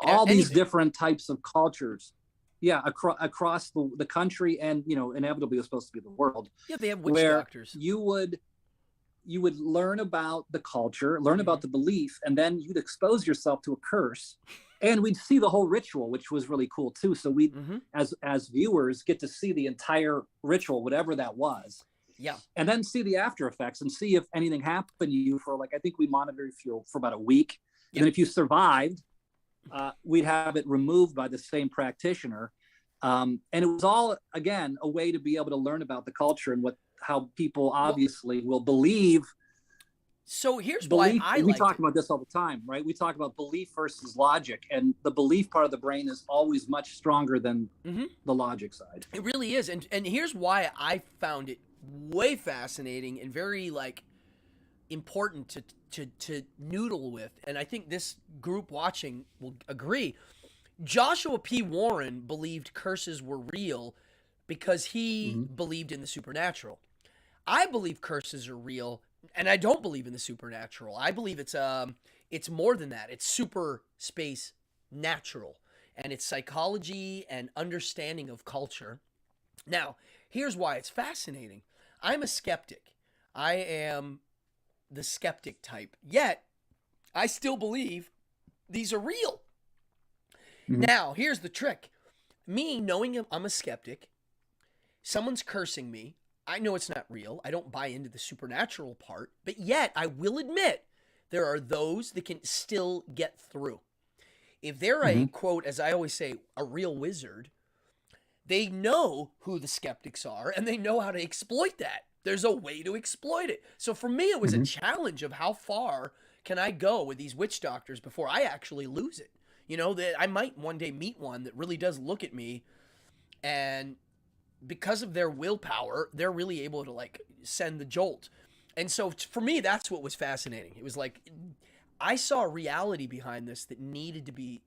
all these different types of cultures. Yeah, across the country, and inevitably it's supposed to be the world. Yeah, they have witch doctors. You would learn about the culture, learn about the belief, and then you'd expose yourself to a curse. And we'd see the whole ritual, which was really cool too. So we, as viewers, get to see the entire ritual, whatever that was. Yeah. And then see the after effects and see if anything happened to you for I think we monitored you for about a week. Yep. And if you survived, we'd have it removed by the same practitioner. And it was all, again, a way to be able to learn about the culture and how people obviously will believe. So here's why we talk about this all the time, right? We talk about belief versus logic, and the belief part of the brain is always much stronger than the logic side. It really is. And here's why I found it way fascinating and very important to noodle with. And I think this group watching will agree. Joshua P. Warren believed curses were real because he believed in the supernatural. I believe curses are real, and I don't believe in the supernatural. I believe it's more than that. It's super space natural, and it's psychology and understanding of culture. Now, here's why it's fascinating. I'm a skeptic. I am the skeptic type. Yet, I still believe these are real. Now, here's the trick. Me knowing I'm a skeptic, someone's cursing me, I know it's not real. I don't buy into the supernatural part, but yet I will admit there are those that can still get through. If they're a Hmm. quote, as I always say, a real wizard, they know who the skeptics are and they know how to exploit that. There's a way to exploit it. So for me, it was a Hmm. challenge of how far can I go with these witch doctors before I actually lose it. You know, that I might one day meet one that really does look at me, and because of their willpower, they're really able to like send the jolt. And so for me, that's what was fascinating. It was like I saw a reality behind this that needed to be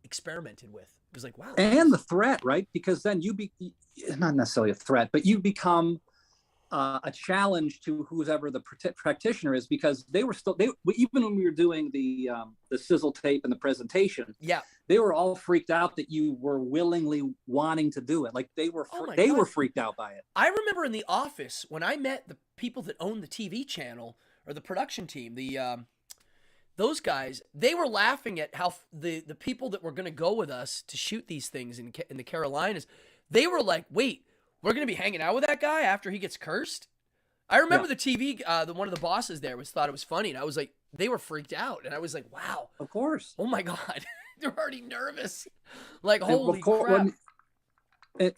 experimented with. It was like, wow, this And the is threat, right? Because then not necessarily a threat, but you become a challenge to whoever the practitioner is, because they were still, they even when we were doing the sizzle tape and the presentation, yeah. they were all freaked out that you were willingly wanting to do it. Like Oh my they god. were freaked out by it. I remember in the office when I met the people that owned the TV channel or the production team, the those guys, they were laughing at how the people that were going to go with us to shoot these things in the Carolinas, they were like, "Wait, we're going to be hanging out with that guy after he gets cursed?" I remember Yeah, the TV, the one of the bosses there was thought it was funny, and I was like, they were freaked out, and I was like, "Wow, of course. oh my god, they're already nervous." Like, And of holy course, crap!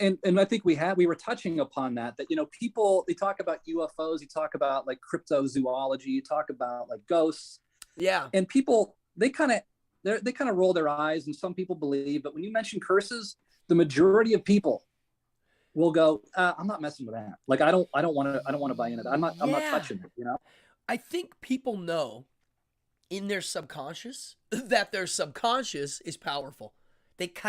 and I think we were touching upon that people, they talk about UFOs, you talk about like cryptozoology, you talk about like ghosts, Yeah, and people, they kind of roll their eyes, and some people believe, but when you mention curses, the majority of people will go, I'm not messing with that. Like I don't want to buy into that. I'm not yeah. touching it, you know. I think people know in their subconscious that their subconscious is powerful.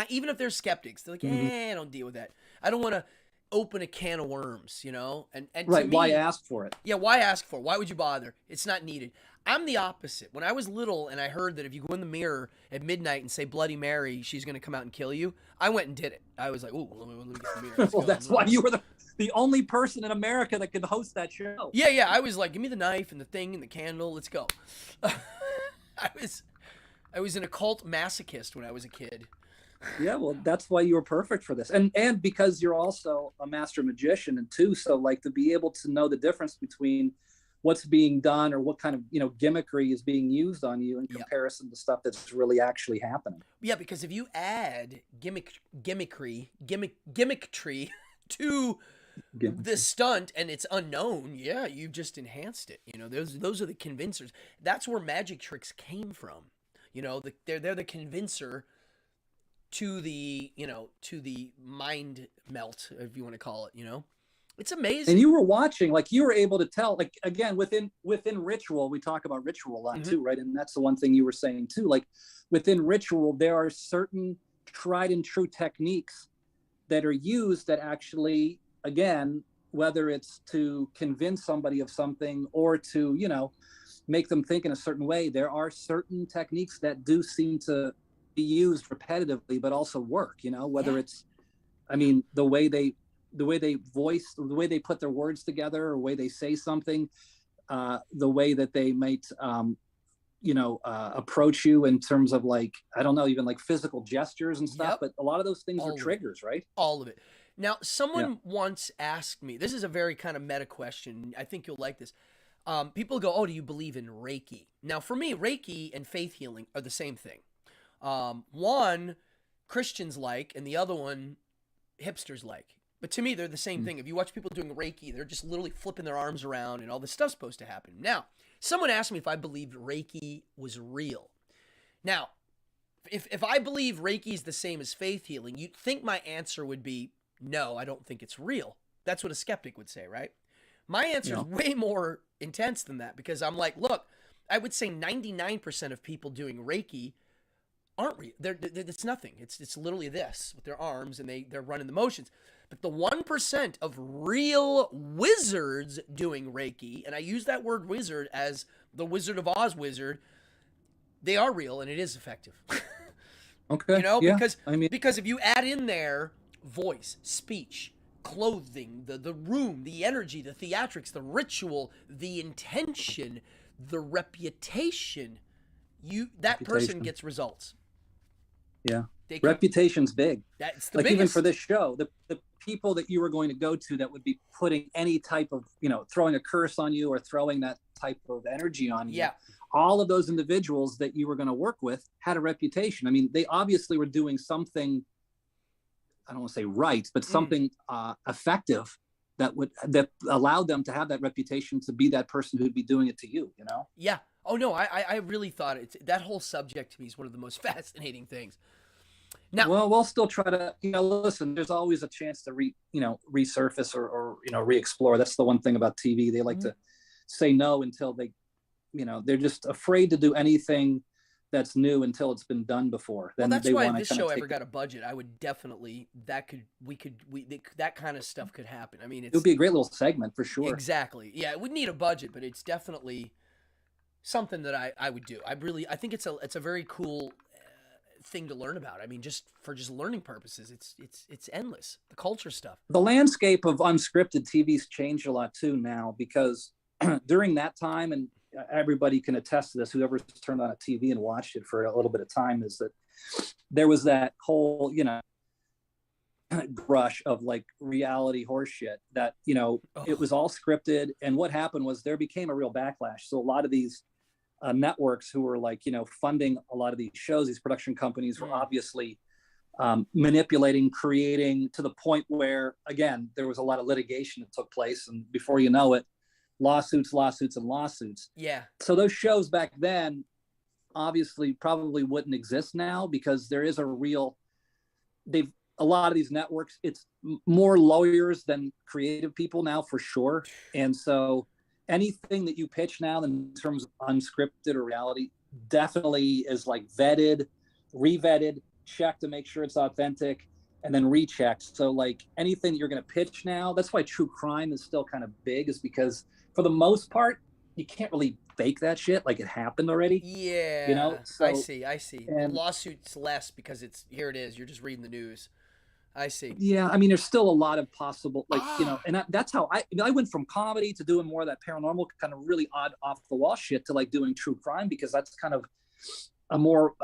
Even if they're skeptics, they're like, Mm-hmm. I don't deal with that. I don't want to open a can of worms, you know. And to Right, why me, ask for it? yeah, why ask for it? Why would you bother? It's not needed. I'm the opposite. When I was little and I heard that if you go in the mirror at midnight and say Bloody Mary, she's going to come out and kill you, I went and did it. I was like, ooh, let me get the mirror. Let's Well, go. that's why you were the only person in America that could host that show. Yeah, yeah. I was like, give me the knife and the thing and the candle. Let's go. I was I was an occult masochist when I was a kid. Yeah, well, that's why you were perfect for this, and because you're also a master magician, and too, so like to be able to know the difference between what's being done or what kind of gimmickry is being used on you in Yep. comparison to stuff that's really actually happening. Yeah, because if you add gimmickry to the Gimmickry. stunt and it's unknown, yeah, you've just enhanced it. You know, those are the convincers. That's where magic tricks came from. You know, they're the convincer to the mind melt, if you want to call it. You know, it's And amazing. you were watching, like you were able to tell, like again within ritual, we talk about ritual a lot Hmm. too, right? And that's the one thing you were saying too. Like within ritual, there are certain tried and true techniques that are used that actually, again, whether it's to convince somebody of something or to make them think in a certain way, there are certain techniques that do seem to be used repetitively but also work, whether Yeah. it's, I mean, the way they voice, the way they put their words together, or the way they say something, the way that they might approach you in terms of, like, I don't know, even like physical gestures and stuff, Yep. but a lot of those things are All of it. triggers, right? All of it. Now, Yeah. someone once asked me, this is a very kind of meta question. I think you'll like this. People go, oh, do you believe in Reiki? Now, for me, Reiki and faith healing are the same thing. One, Christians like, and the other one, hipsters like. But to me, they're the same thing. If you watch people doing Reiki, they're just literally flipping their arms around and all this stuff's supposed to happen. Now, someone asked me if I believed Reiki was real. Now, if I believe Reiki is the same as faith healing, you'd think my answer would be no, I don't think it's real. That's what a skeptic would say, right? My answer is Yeah. way more intense than that, because I'm like, look, I would say 99% of people doing Reiki aren't real. It's nothing. It's literally this with their arms, and they're running the motions. But the 1% of real wizards doing Reiki, and I use that word wizard as the Wizard of Oz wizard, they are real and it is effective. You Okay. know, Yeah. because I mean, because if you add in there voice, speech, clothing, the room, the energy, the theatrics, the ritual, the intention, the reputation, that person reputation. gets results. Yeah. They could, Reputation's big. that's the Like even for biggest. this show, the people that you were going to go to that would be putting any type of, throwing a curse on you or throwing that type of energy on you, Yeah. all of those individuals that you were going to work with had a reputation. I mean, they obviously were doing something, I don't want to say right, but something effective that allowed them to have that reputation to be that person who'd be doing it to you, you know? Yeah. Oh no, I really thought that whole subject to me is one of the most fascinating things. Now, Well, we'll still try to, listen, there's always a chance to resurface or re-explore. That's the one thing about TV. They like to say no until they're just afraid to do anything that's new until it's been done before. well, Then that's they why if want to this kind show of ever take got a budget, I would definitely that kind of stuff could happen. I mean, it would be a great little segment for sure. exactly. Yeah, it would need a budget, but it's definitely something that I would do. I think it's a very cool thing to learn about. I mean, just for learning purposes, it's endless. The culture stuff. The landscape of unscripted TV's changed a lot too now because during that time, and everybody can attest to this, whoever's turned on a TV and watched it for a little bit of time, is that there was that whole, rush of like reality horseshit that, it was all scripted. And what happened was there became a real backlash. So a lot of these networks who were like, funding a lot of these shows, these production companies were obviously manipulating, creating to the point where, again, there was a lot of litigation that took place. And before you know it, lawsuits. Yeah. So those shows back then obviously probably wouldn't exist now because there is a lot of these networks, it's more lawyers than creative people now for sure. And so anything that you pitch now in terms of unscripted or reality definitely is like vetted, re-vetted, checked to make sure it's authentic, and then rechecked. So like anything that you're going to pitch now, that's why true crime is still kind of big, is because for the most part, you can't really fake that shit like it happened already. Yeah. So, I see. The and lawsuit's less because here it is. You're just reading the news. I see. yeah, I mean, there's still a lot of possible, like, Ah. and that's how I went from comedy to doing more of that paranormal kind of really odd off the wall shit to like doing true crime, because that's kind of a more,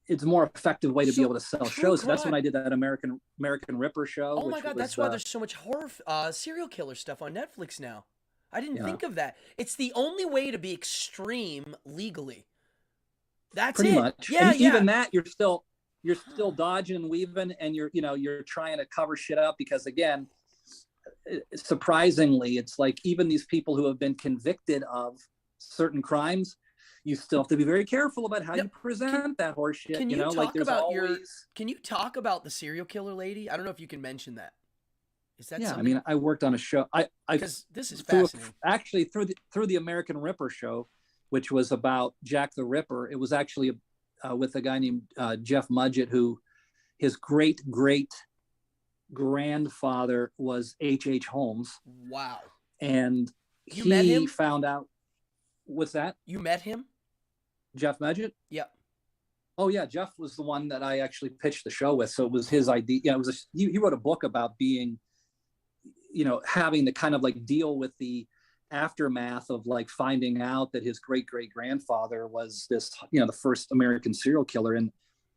it's a more effective way to be able to sell shows. So that's when I did that American Ripper show. Oh my God, that's why there's so much horror, serial killer stuff on Netflix now. I didn't think of that. It's the only way to be extreme legally. That's pretty it. much. Yeah, and yeah. even that, you're still dodging and weaving, and you're trying to cover shit up because, again, surprisingly, it's like even these people who have been convicted of certain crimes, you still have to be very careful about how you present that horse shit. Can you talk like there's about always. Can you talk about the serial killer lady? I don't know if you can mention that. Is that Yeah, something? I mean, I worked on a show. Because this is fascinating. Actually, through the American Ripper show, which was about Jack the Ripper. It was actually with a guy named Jeff Mudgett, who his great grandfather was H.H. Holmes. Wow. And You met him? found out. What's that? You met him? Jeff Mudgett? Yep. Oh yeah, Jeff was the one that I actually pitched the show with. So it was his idea. Yeah, it was. He wrote a book about being, having to kind of like deal with the aftermath of like finding out that his great grandfather was this, the first American serial killer,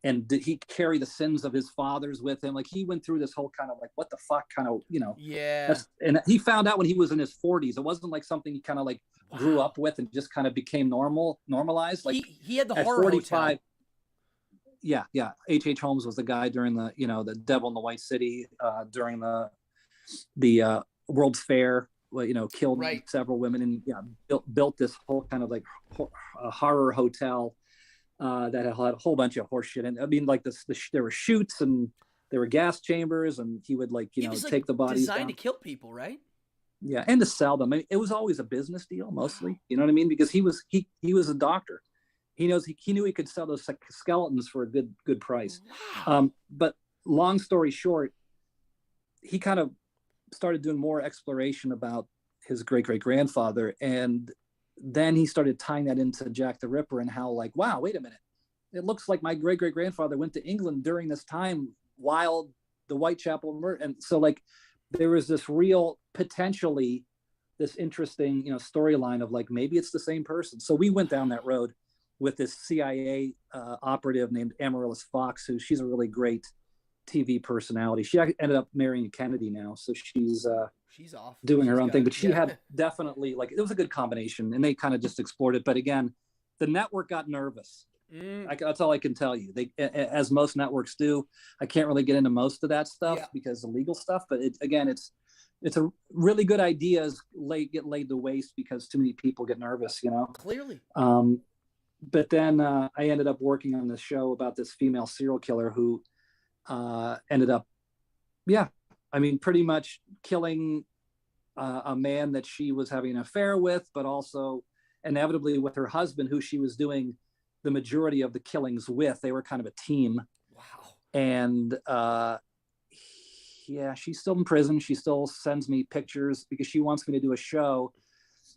and did he carry the sins of his fathers with him? Like he went through this whole kind of like, what the fuck kind of, Yeah. and he found out when he was in his 40s. It wasn't like something he kind of like grew up with and just kind of became normalized. Like he had the at horror 45. hotel. Yeah. H.H. Holmes was the guy during the, the Devil in the White City, during the World's Fair, killed several women, and built this whole kind of like horror hotel that had a whole bunch of horse shit. And I mean, like there were chutes and there were gas chambers, and he would like, He was, take the bodies designed down to kill people, right? Yeah, and to sell them. I mean, it was always a business deal mostly. You know what I mean? Because he was a doctor. He knew he could sell those skeletons for a good price. Wow. But long story short, he kind of started doing more exploration about his great grandfather, and then he started tying that into Jack the Ripper and how, like, wow, wait a minute, it looks like my great grandfather went to England during this time while the Whitechapel murder, and so like there was this real potentially this interesting storyline of like maybe it's the same person. So we went down that road, with this CIA operative named Amaryllis Fox, who she's a really great TV personality. She ended up marrying Kennedy now, so she's off doing her own thing. But she yeah. had definitely, like, it was a good combination, and they kind of just explored it. But again, the network got nervous. That's all I can tell you. They, as most networks do. I can't really get into most of that stuff because of legal stuff. But it's a really good idea get laid to waste because too many people get nervous. Clearly. But then I ended up working on this show about this female serial killer who ended up, pretty much killing a man that she was having an affair with, but also inevitably with her husband, who she was doing the majority of the killings with. They were kind of a team. Wow. And she's still in prison. She still sends me pictures because she wants me to do a show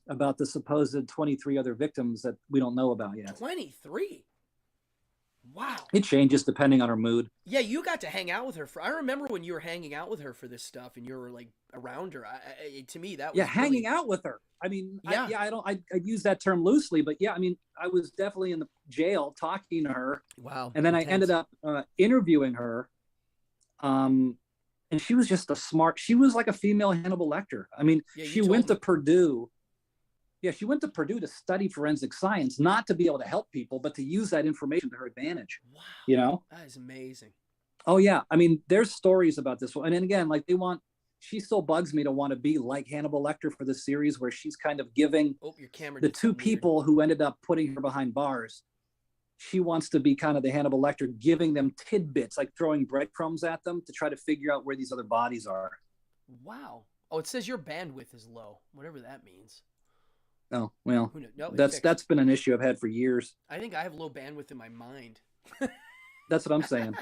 about the supposed 23 other victims that we don't know about yet. 23? Wow. It changes depending on her mood. Yeah, you got to hang out with her. I remember when you were hanging out with her for this stuff and you were like around her. To me, that was hanging out with her. I mean, I use that term loosely, but I was definitely in the jail talking to her. Wow. And then I ended up interviewing her. And she was just she was like a female Hannibal Lecter. I mean, she went to Purdue. Yeah, she went to Purdue to study forensic science, not to be able to help people, but to use that information to her advantage. Wow. That is amazing. Oh, yeah. I mean, there's stories about this one. And then again, like she still bugs me to want to be like Hannibal Lecter for this series where she's kind of giving the two people who ended up putting her behind bars. She wants to be kind of the Hannibal Lecter, giving them tidbits, like throwing breadcrumbs at them to try to figure out where these other bodies are. Wow. Oh, it says your bandwidth is low, whatever that means. Oh, well, no, that's been an issue I've had for years. I think I have low bandwidth in my mind. That's what I'm saying.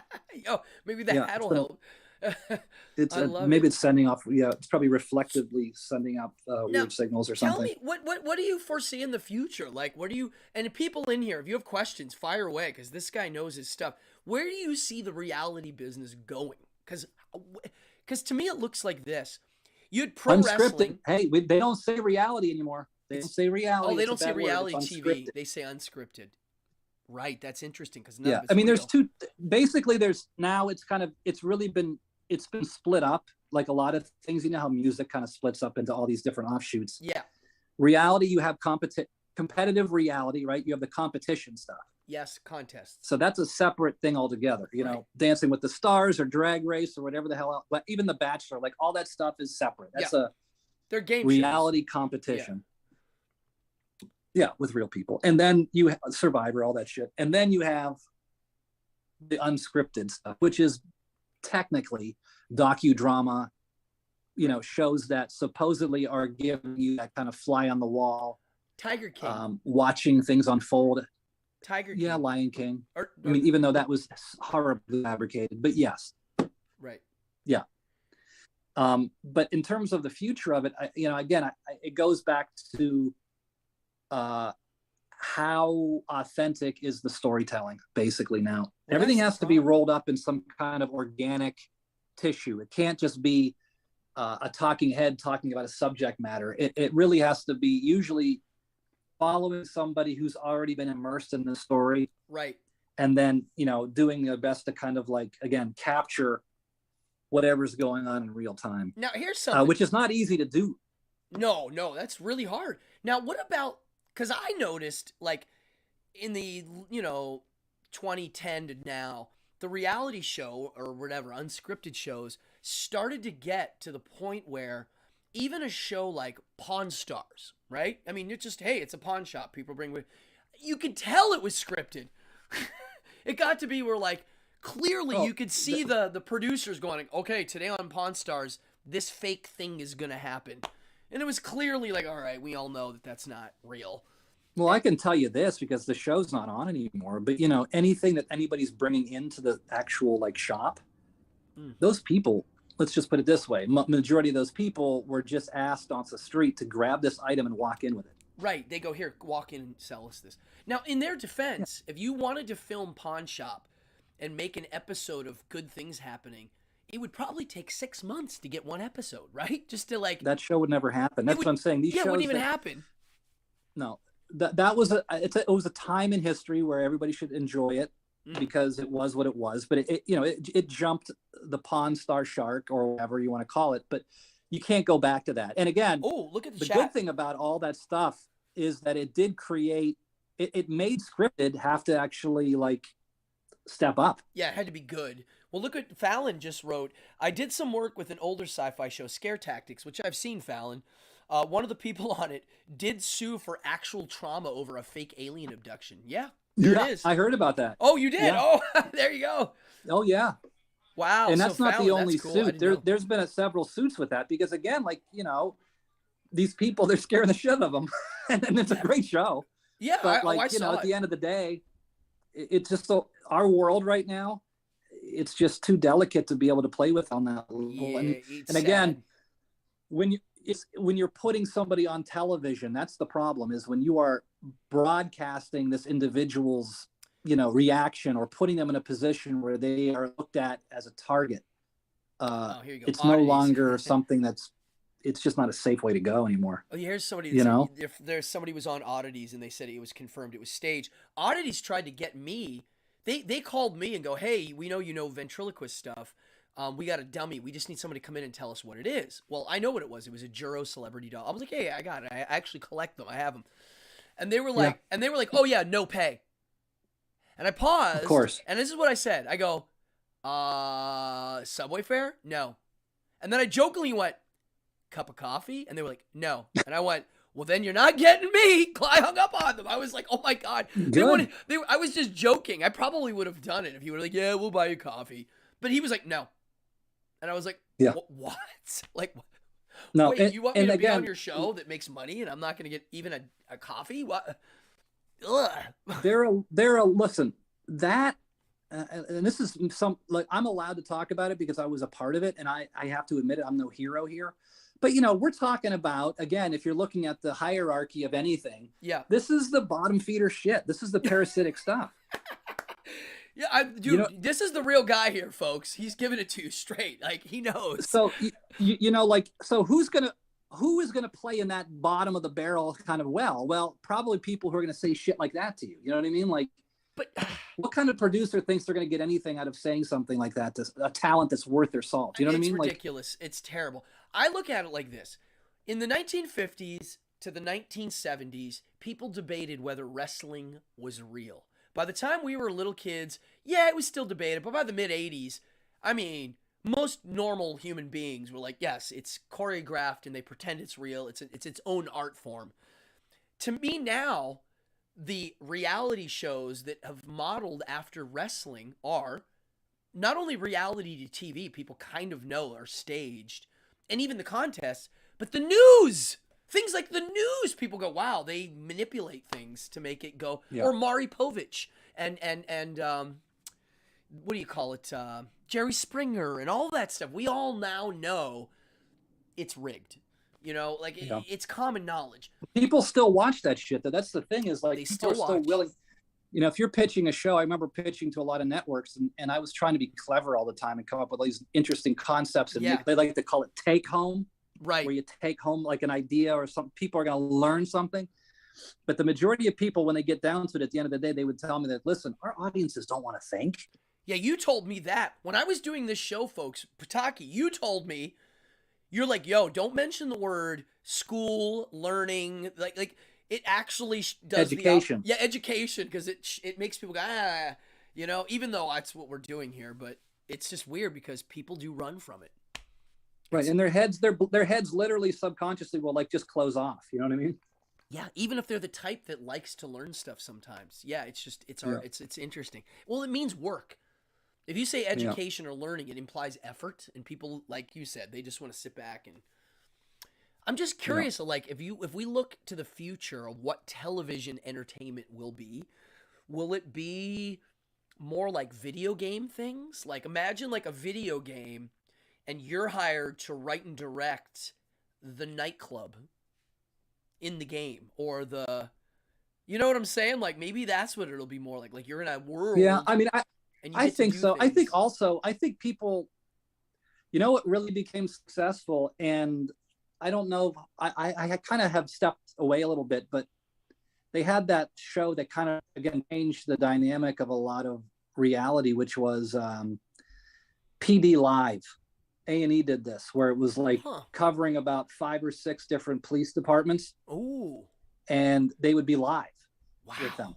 Maybe that'll help. It's maybe it's sending off. Yeah, it's probably reflectively sending up weird signals or something. Tell me, what do you foresee in the future? Like, what do you? And people in here, if you have questions, fire away because this guy knows his stuff. Where do you see the reality business going? Because to me, it looks like this. You had pro wrestling. Hey, they don't say reality anymore. They don't say reality. Oh, they don't say reality TV. They say unscripted. Right. That's interesting because I mean, there's two. Basically, it's been split up like a lot of things. You know how music kind of splits up into all these different offshoots. Yeah. Reality, you have competitive reality, right? You have the competition stuff. Yes, contests. So that's a separate thing altogether. You know, Dancing with the Stars or Drag Race or whatever the hell. But even The Bachelor, like all that stuff is separate. That's they're game reality shows. Competition. Yeah, with real people. And then you have Survivor, all that shit. And then you have the unscripted stuff, which is technically docudrama, shows that supposedly are giving you that kind of fly on the wall. Tiger King. Watching things unfold. Tiger King. Yeah, Lion King. I mean, even though that was horribly fabricated, but yes. Right. Yeah. But in terms of the future of it, it goes back to how authentic is the storytelling basically now. Everything has to be rolled up in some kind of organic tissue. It can't just be a talking head talking about a subject matter. It really has to be usually following somebody who's already been immersed in the story. Right. And then, doing their best to kind of capture whatever's going on in real time. Now here's something. Which is not easy to do. No, that's really hard. Now, what about, because I noticed, in the, 2010 to now, the reality show or whatever, unscripted shows started to get to the point where even a show like Pawn Stars, right? I mean, it's a pawn shop. People you could tell it was scripted. It got to be where, clearly you could see the producers going, okay, today on Pawn Stars, this fake thing is going to happen. And it was clearly all right, we all know that that's not real. Well, I can tell you this because the show's not on anymore, but anything that anybody's bringing into the actual shop, those people, let's just put it this way, majority of those people were just asked on the street to grab this item and walk in with it. Right. They go, here, walk in and sell us this. Now, in their defense, if you wanted to film Pawn Shop and make an episode of good things happening, it would probably take 6 months to get one episode, right? Just to that show would never happen. That's what I'm saying. These shows wouldn't even happen. No. that was it was a time in history where everybody should enjoy it because it was what it was. But it jumped the Pawn Star Shark or whatever you want to call it. But you can't go back to that. And again, Oh, look at the the chat. good thing about all that stuff is that it did create. It made scripted have to actually like step up. Yeah, it had to be good. Well, look what Fallon just wrote. I did some work with an older sci-fi show, Scare Tactics, which I've seen, Fallon. One of the people on it did sue for actual trauma over a fake alien abduction. Yeah, there it is. I heard about that. Oh, you did? Yeah. Oh, there you go. Oh yeah. Wow. And that's so not Fallon, the only cool. suit. There's been several suits with that because again, like these people, they're scaring the shit out of them, and it's a great show. Yeah, but I saw at the end of the day, it's just so our world right now, it's just too delicate to be able to play with on that level. Yeah, and again, when you're putting somebody on television, that's the problem. Is when you are broadcasting this individual's reaction or putting them in a position where they are looked at as a target. Here you go. It's no longer something it's just not a safe way to go anymore. Oh, here's somebody. If there's somebody was on Oddities and they said it was confirmed it was staged. Oddities tried to get me. They called me and go, hey, we know ventriloquist stuff. We got a dummy. We just need somebody to come in and tell us what it is. Well, I know what it was. It was a Juro celebrity doll. I was like, hey, I got it. I actually collect them. I have them. And they were like, oh yeah, no pay. And I paused. Of course. And this is what I said. I go, Subway fare? No. And then I jokingly went, cup of coffee? And they were like, no. And I went, well, then you're not getting me. I hung up on them. I was like, oh my God. I was just joking. I probably would have done it if he were like, yeah, we'll buy you coffee. But he was like, no. And I was like, yeah. What? Like, no, wait, you want me to be on your show that makes money and I'm not going to get even a coffee? What? Ugh. Listen, that, and this is I'm allowed to talk about it because I was a part of it. And I have to admit it, I'm no hero here. But, we're talking about, again, if you're looking at the hierarchy of anything, this is the bottom feeder shit. This is the parasitic stuff. Yeah, this is the real guy here, folks. He's giving it to you straight. Like, he knows. So, so who is going to play in that bottom of the barrel kind of well, probably people who are going to say shit like that to you. You know what I mean? Like, but what kind of producer thinks they're going to get anything out of saying something like that to a talent that's worth their salt? You know what I mean? It's ridiculous. It's terrible. I look at it like this. In the 1950s to the 1970s, people debated whether wrestling was real. By the time we were little kids, it was still debated. But by the mid-'80s, I mean, most normal human beings were like, yes, it's choreographed and they pretend it's real. It's its own art form. To me now, the reality shows that have modeled after wrestling are not only reality to TV, people kind of know are staged, and even the contests, but the news. Things like the news, people go, wow, they manipulate things to make it go. Yeah. Or Maury Povich and what do you call it? Jerry Springer and all that stuff. We all now know it's rigged. It's common knowledge. People still watch that shit, though. That's the thing is, like, they people are still willing. If you're pitching a show, I remember pitching to a lot of networks, and I was trying to be clever all the time and come up with all these interesting concepts. And they like to call it take home. Right. Where you take home like an idea or something, people are going to learn something. But the majority of people, when they get down to it at the end of the day, they would tell me that, listen, our audiences don't want to think. Yeah, you told me that. When I was doing this show, folks, Potocki, you told me, you're like, yo, don't mention the word school, learning, like it actually does education. Education, because it makes people go, even though that's what we're doing here, but it's just weird because people do run from it. Right, and their heads literally subconsciously will just close off. You know what I mean? Yeah, even if they're the type that likes to learn stuff sometimes. Yeah, it's interesting. Well, it means work. If you say education or learning, it implies effort, and people, like you said, they just want to sit back and. I'm just curious, if we look to the future of what television entertainment will it be more like video game things? Like, imagine like a video game. And you're hired to write and direct the nightclub in the game, or you know what I'm saying? Like, maybe that's what it'll be more like. Like, you're in a world. Yeah, I mean, I think so. Things. I think people, what really became successful, and I don't know, I kind of have stepped away a little bit, but they had that show that kind of again changed the dynamic of a lot of reality, which was PD Live. A&E did this, where it was like covering about 5 or 6 different police departments. Ooh. And they would be live with them.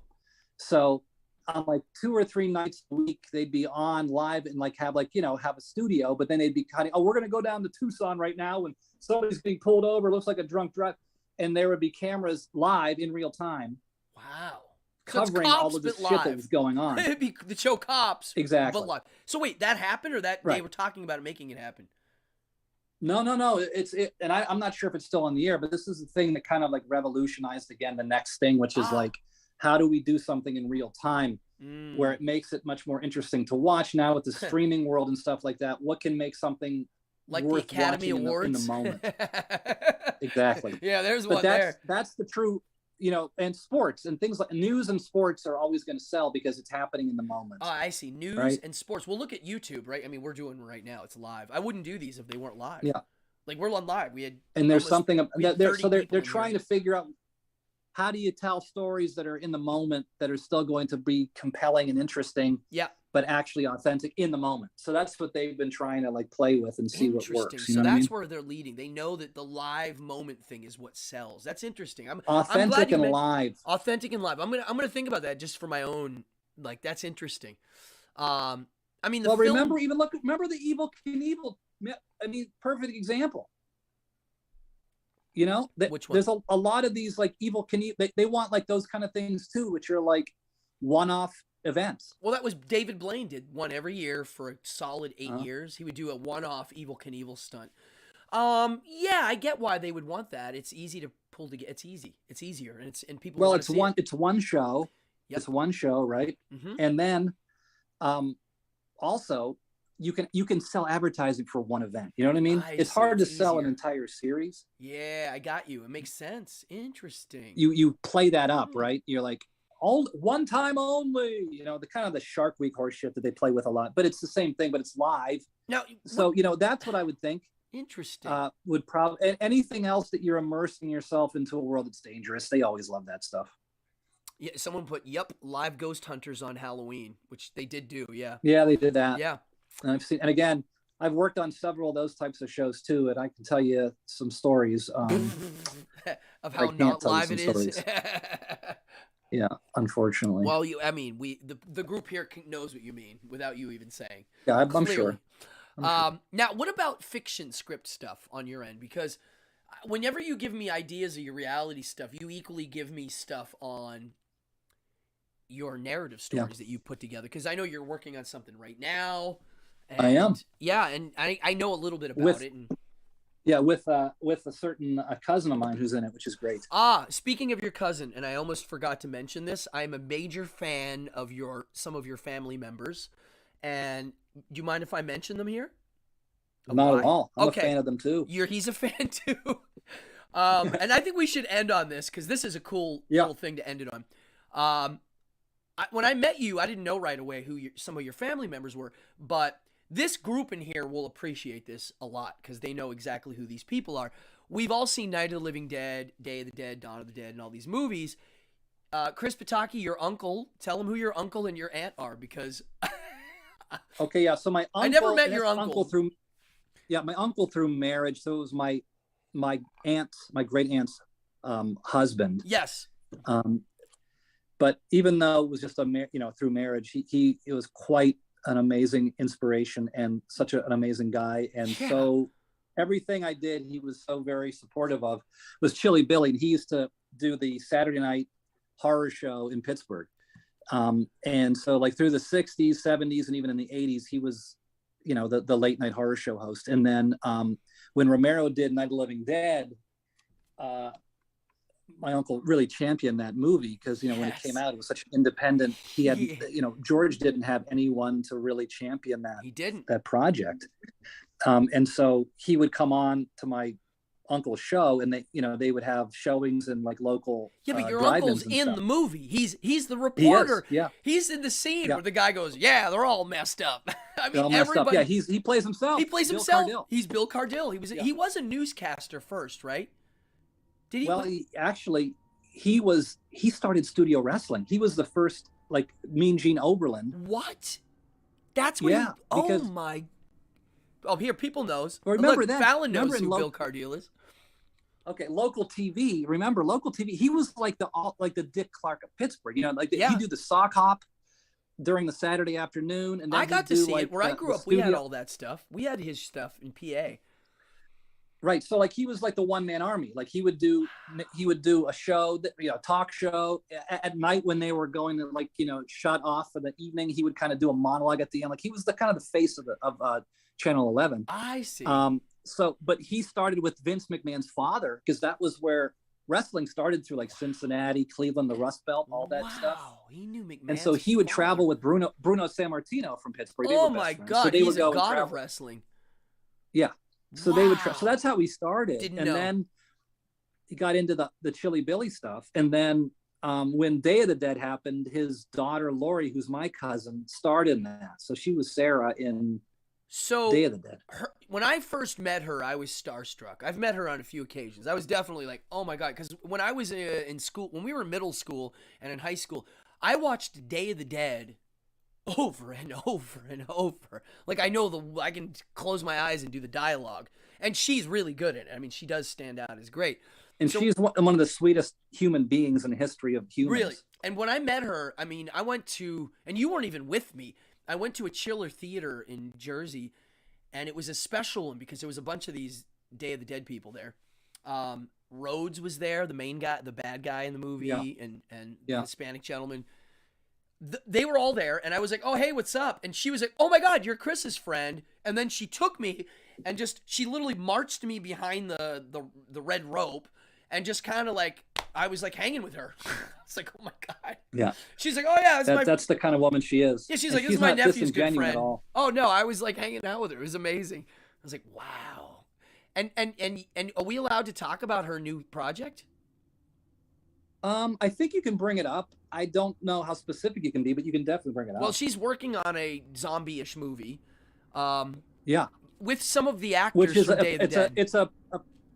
So on like 2 or 3 nights a week, they'd be on live and like have like, have a studio, but then they'd be cutting, we're going to go down to Tucson right now and somebody's being pulled over, looks like a drunk driver. And there would be cameras live in real time. Wow. Covering so all of the shit that was going on. It'd be the show Cops. Exactly. But live. So wait, that happened or that right. they were talking about it making it happen? No. And I'm not sure if it's still on the air, but this is the thing that kind of like revolutionized again the next thing, which is like, how do we do something in real time where it makes it much more interesting to watch now with the streaming world and stuff like that? What can make something like worth the Academy watching Awards in the moment? Exactly. Yeah, there's one there. That's the true, and sports and things like news and sports are always going to sell because it's happening in the moment. Oh, I see. News and sports. Well, look at YouTube, right? I mean, we're doing right now. It's live. I wouldn't do these if they weren't live. Yeah. Like we're on live. We had and there's something that they're trying to figure out how do you tell stories that are in the moment that are still going to be compelling and interesting. Yeah. But actually authentic in the moment. So that's what they've been trying to like play with and see what works. So that's where they're leading. They know that the live moment thing is what sells. That's interesting. Authentic and live. Authentic and live. I'm gonna think about that just for my own. Like that's interesting. I mean, remember the Evil Knievel. I mean, perfect example. Which one? There's a lot of these like Evil Knievel. They want like those kind of things too, which are like one-off events. Well, that was David Blaine did one every year for a solid 8 years. He would do a one-off Evil Knievel stunt. Yeah, I get why they would want that. It's easy to pull together. It's easy. It's easier, and people. Well, it's one show. Yep. It's one show, right? Mm-hmm. And then, also, you can sell advertising for one event. You know what I mean? It's hard to sell an entire series. Yeah, I got you. It makes sense. Interesting. You play that up, right? You're like, one time only, the kind of the Shark Week horse shit that they play with a lot, but it's the same thing, but it's live. Now, so, that's what I would think. Interesting. Would probably, anything else that you're immersing yourself into a world that's dangerous. They always love that stuff. Yeah. Someone put, live ghost hunters on Halloween, which they did do. Yeah. Yeah, they did that. Yeah. And and again, I've worked on several of those types of shows too, and I can tell you some stories of how not live it is. Yeah, unfortunately. Well, the group here knows what you mean without you even saying. Yeah, I'm sure. Now, what about fiction script stuff on your end? Because whenever you give me ideas of your reality stuff, you equally give me stuff on your narrative stories that you put together. Because I know you're working on something right now. And, I am. Yeah, and I know a little bit about it. With a certain cousin of mine who's in it, which is great. Speaking of your cousin, and I almost forgot to mention this, I'm a major fan of some of your family members. And do you mind if I mention them here? Not at all. I'm a fan of them too. He's a fan too. And I think we should end on this because this is a cool little thing to end it on. When I met you, I didn't know right away who some of your family members were, but this group in here will appreciate this a lot because they know exactly who these people are. We've all seen Night of the Living Dead, Day of the Dead, Dawn of the Dead, and all these movies. Chris Potocki, your uncle, tell him who your uncle and your aunt are because... Okay, yeah. So my uncle... I never met your uncle. My uncle through marriage. So it was my great aunt's husband. Yes. But even though it was just through marriage, he was quite an amazing inspiration and such an amazing guy. And so everything I did, he was so very supportive of. Was Chili Billy. He used to do the Saturday night horror show in Pittsburgh. And so like through the 60s, 70s, and even in the 80s, he was, the late night horror show host. And then when Romero did Night of the Living Dead, my uncle really championed that movie because, when it came out, it was such an independent, he had, George didn't have anyone to really champion that. He didn't. That project. And so he would come on to my uncle's show and they would have showings in like local but your uncle's in the movie. He's the reporter. He is, he's in the scene where the guy goes, they're all messed up. I mean, everybody. Yeah, he plays himself. He plays himself. Cardille. He's Bill Cardille. He was a newscaster first, right? Did he? Well, he started studio wrestling. He was the first, like, Mean Gene Oberlin. What? That's what Yeah, oh because my. Oh, here, people knows. remember Look, that. Fallon knows Remember who Bill Cardille is. okay, local TV. Remember local TV? He was like the Dick Clark of Pittsburgh. You know, like Yeah. he'd do the sock hop during the Saturday afternoon, and then I got to do, see like, it. Where I grew up, we had all that stuff. We had his stuff in PA. Right. So like he was like the one man army. Like he would do a show that, you know, talk show at night when they were going to, like, you know, shut off for the evening. He would kind of do a monologue at the end. Like he was the kind of the face of Channel 11. I see. So, but he started with Vince McMahon's father, because that was where wrestling started, through like Cincinnati, Cleveland, the Rust Belt, all that stuff. Wow, he knew McMahon. And so he would travel with Bruno Sammartino from Pittsburgh. They Oh were best my friends. God, so they he's would go a god and of wrestling. Yeah. So they would so that's how we started. Didn't and know. Then he got into the Chili Billy stuff. And then when Day of the Dead happened, his daughter Lori, who's my cousin, starred in that. So she was Sarah in Day of the Dead. When I first met her, I was starstruck. I've met her on a few occasions. I was definitely like, oh my God. Because when I was in school, when we were in middle school and in high school, I watched Day of the Dead over and over and over. Like, I can close my eyes and do the dialogue. And she's really good at it. I mean, she does stand out as great. And she's one of the sweetest human beings in the history of humans. Really. And when I met her, I mean, I went to, and you weren't even with me, I went to a Chiller Theater in Jersey, and it was a special one because there was a bunch of these Day of the Dead people there. Rhodes was there, the main guy, the bad guy in the movie, and the Hispanic gentleman. They were all there, and I was like, oh, hey, what's up? And she was like, oh my God, you're Chris's friend. And then she took me and she literally marched me behind the red rope, and just kind of like, I was like hanging with her. It's like, oh my God. Yeah. She's like, oh yeah, that's the kind of woman she is. Yeah, she's like, this is my nephew's good friend. Oh no, I was like hanging out with her. It was amazing. I was like, wow. And are we allowed to talk about her new project? I think you can bring it up. I don't know how specific you can be, but you can definitely bring it up. Well, she's working on a zombie-ish movie. Yeah. With some of the actors from Day of the Dead.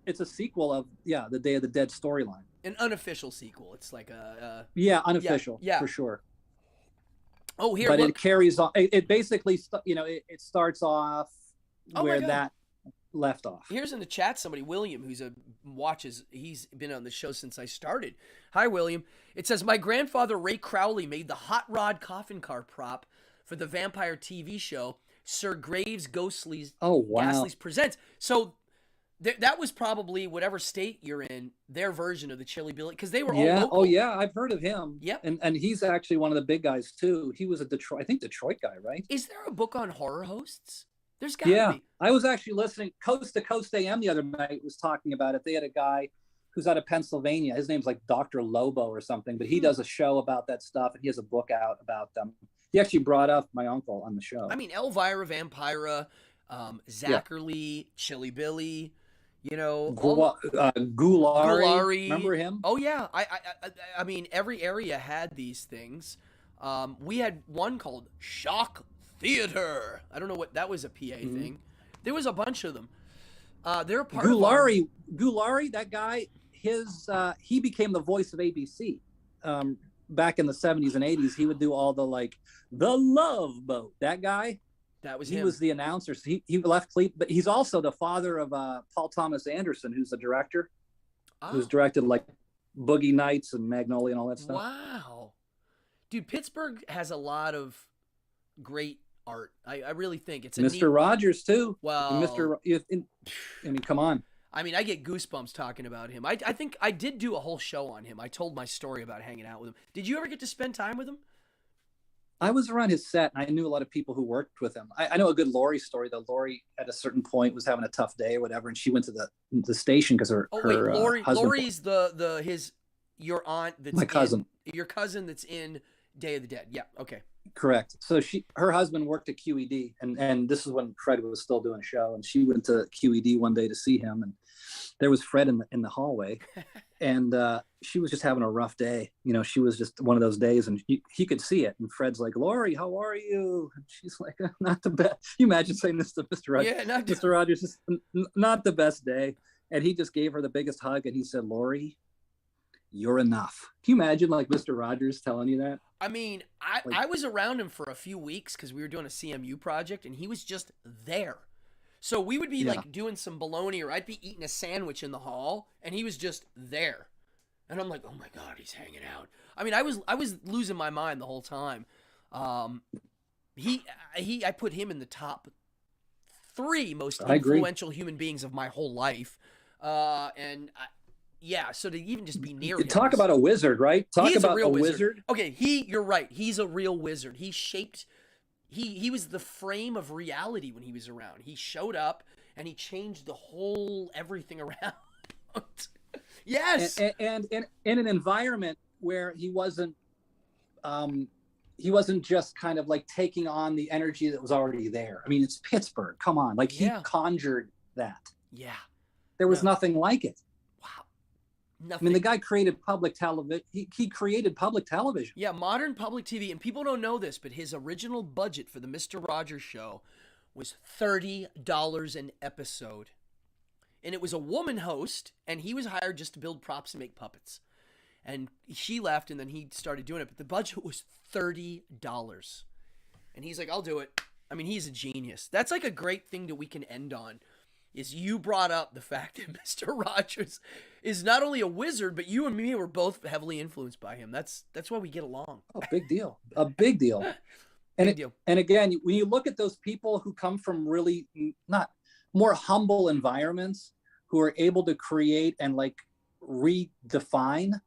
It's a sequel of the Day of the Dead storyline. An unofficial sequel. It's like a unofficial, for sure. Oh, here, but look. It carries on. It basically, it starts off where that left off. Here's in the chat somebody, William, he's been on the show since I started. Hi, William. It says, my grandfather Ray Crowley made the hot rod coffin car prop for the vampire TV show Sir Graves Ghostly's Ghastly's Presents. So that was probably whatever state you're in, their version of the Chili Billy, because they were all local. Oh yeah, I've heard of him. Yep. And he's actually one of the big guys too. He was a Detroit guy, right? Is there a book on horror hosts? There's gotta be. I was actually listening. Coast to Coast AM the other night was talking about it. They had a guy who's out of Pennsylvania. His name's like Dr. Lobo or something, but he does a show about that stuff, and he has a book out about them. He actually brought up my uncle on the show. I mean, Elvira, Vampira, Zachary, Chili Billy, Goulari. Remember him? Oh yeah. I mean, every area had these things. We had one called Shock Theater. I don't know what that was, a PA thing. There was a bunch of them. They're a part Goulari, that guy, he became the voice of ABC. Back in the 70s and 80s, he would do all the the Love Boat. That guy, that was he him. was the announcer. So he left Cleveland, but he's also the father of Paul Thomas Anderson, who's the director, who's directed Boogie Nights and Magnolia and all that stuff. Wow, dude, Pittsburgh has a lot of great art. I really think it's Mr. Rogers too. Well, I mean, come on. I mean, I get goosebumps talking about him. I think I did do a whole show on him. I told my story about hanging out with him. Did you ever get to spend time with him? I was around his set, and I knew a lot of people who worked with him. I know a good Lori story, though. Lori, at a certain point, was having a tough day or whatever, and she went to the station because her husband. Lori's your aunt that's my cousin. Your cousin that's in Day of the Dead. Yeah, okay. Correct. So her husband worked at QED, and this is when Fred was still doing a show, and she went to QED one day to see him, and there was Fred in the hallway, and she was just having a rough day. She was just one of those days, and he could see it. And Fred's like, "Lori, how are you?" And she's like, "Not the best." You imagine saying this to Mr. Rogers? Yeah, Mr. Rogers, just not the best day. And he just gave her the biggest hug, and he said, "Lori, you're enough. Can you imagine like Mr. Rogers telling you that? I mean, Like, I was around him for a few weeks because we were doing a CMU project, and he was just there. So we would be yeah. like doing some bologna, or I'd be eating a sandwich in the hall, and he was just there. And I'm like, oh my God, he's hanging out. I mean, I was losing my mind the whole time. I put him in the top 3 most influential human beings of my whole life. Yeah, so to even just be near him. Talk about a wizard, right? Talk about a real wizard. Okay, you're right. He's a real wizard. He was the frame of reality when he was around. He showed up and he changed the whole everything around. Yes. And in an environment where he wasn't just kind of like taking on the energy that was already there. I mean, it's Pittsburgh. Come on. Like he conjured that. Yeah. There was nothing like it. Wow. Nothing. I mean, the guy created public television. He created public television. Yeah, modern public TV. And people don't know this, but his original budget for the Mr. Rogers Show was $30 an episode. And it was a woman host, and he was hired just to build props and make puppets. And she left, and then he started doing it. But the budget was $30. And he's like, I'll do it. I mean, he's a genius. That's like a great thing that we can end on, is you brought up the fact that Mr. Rogers is not only a wizard, but you and me were both heavily influenced by him. That's why we get along. Oh, big deal. A big deal. And again, when you look at those people who come from really not more humble environments, who are able to create and like redefine,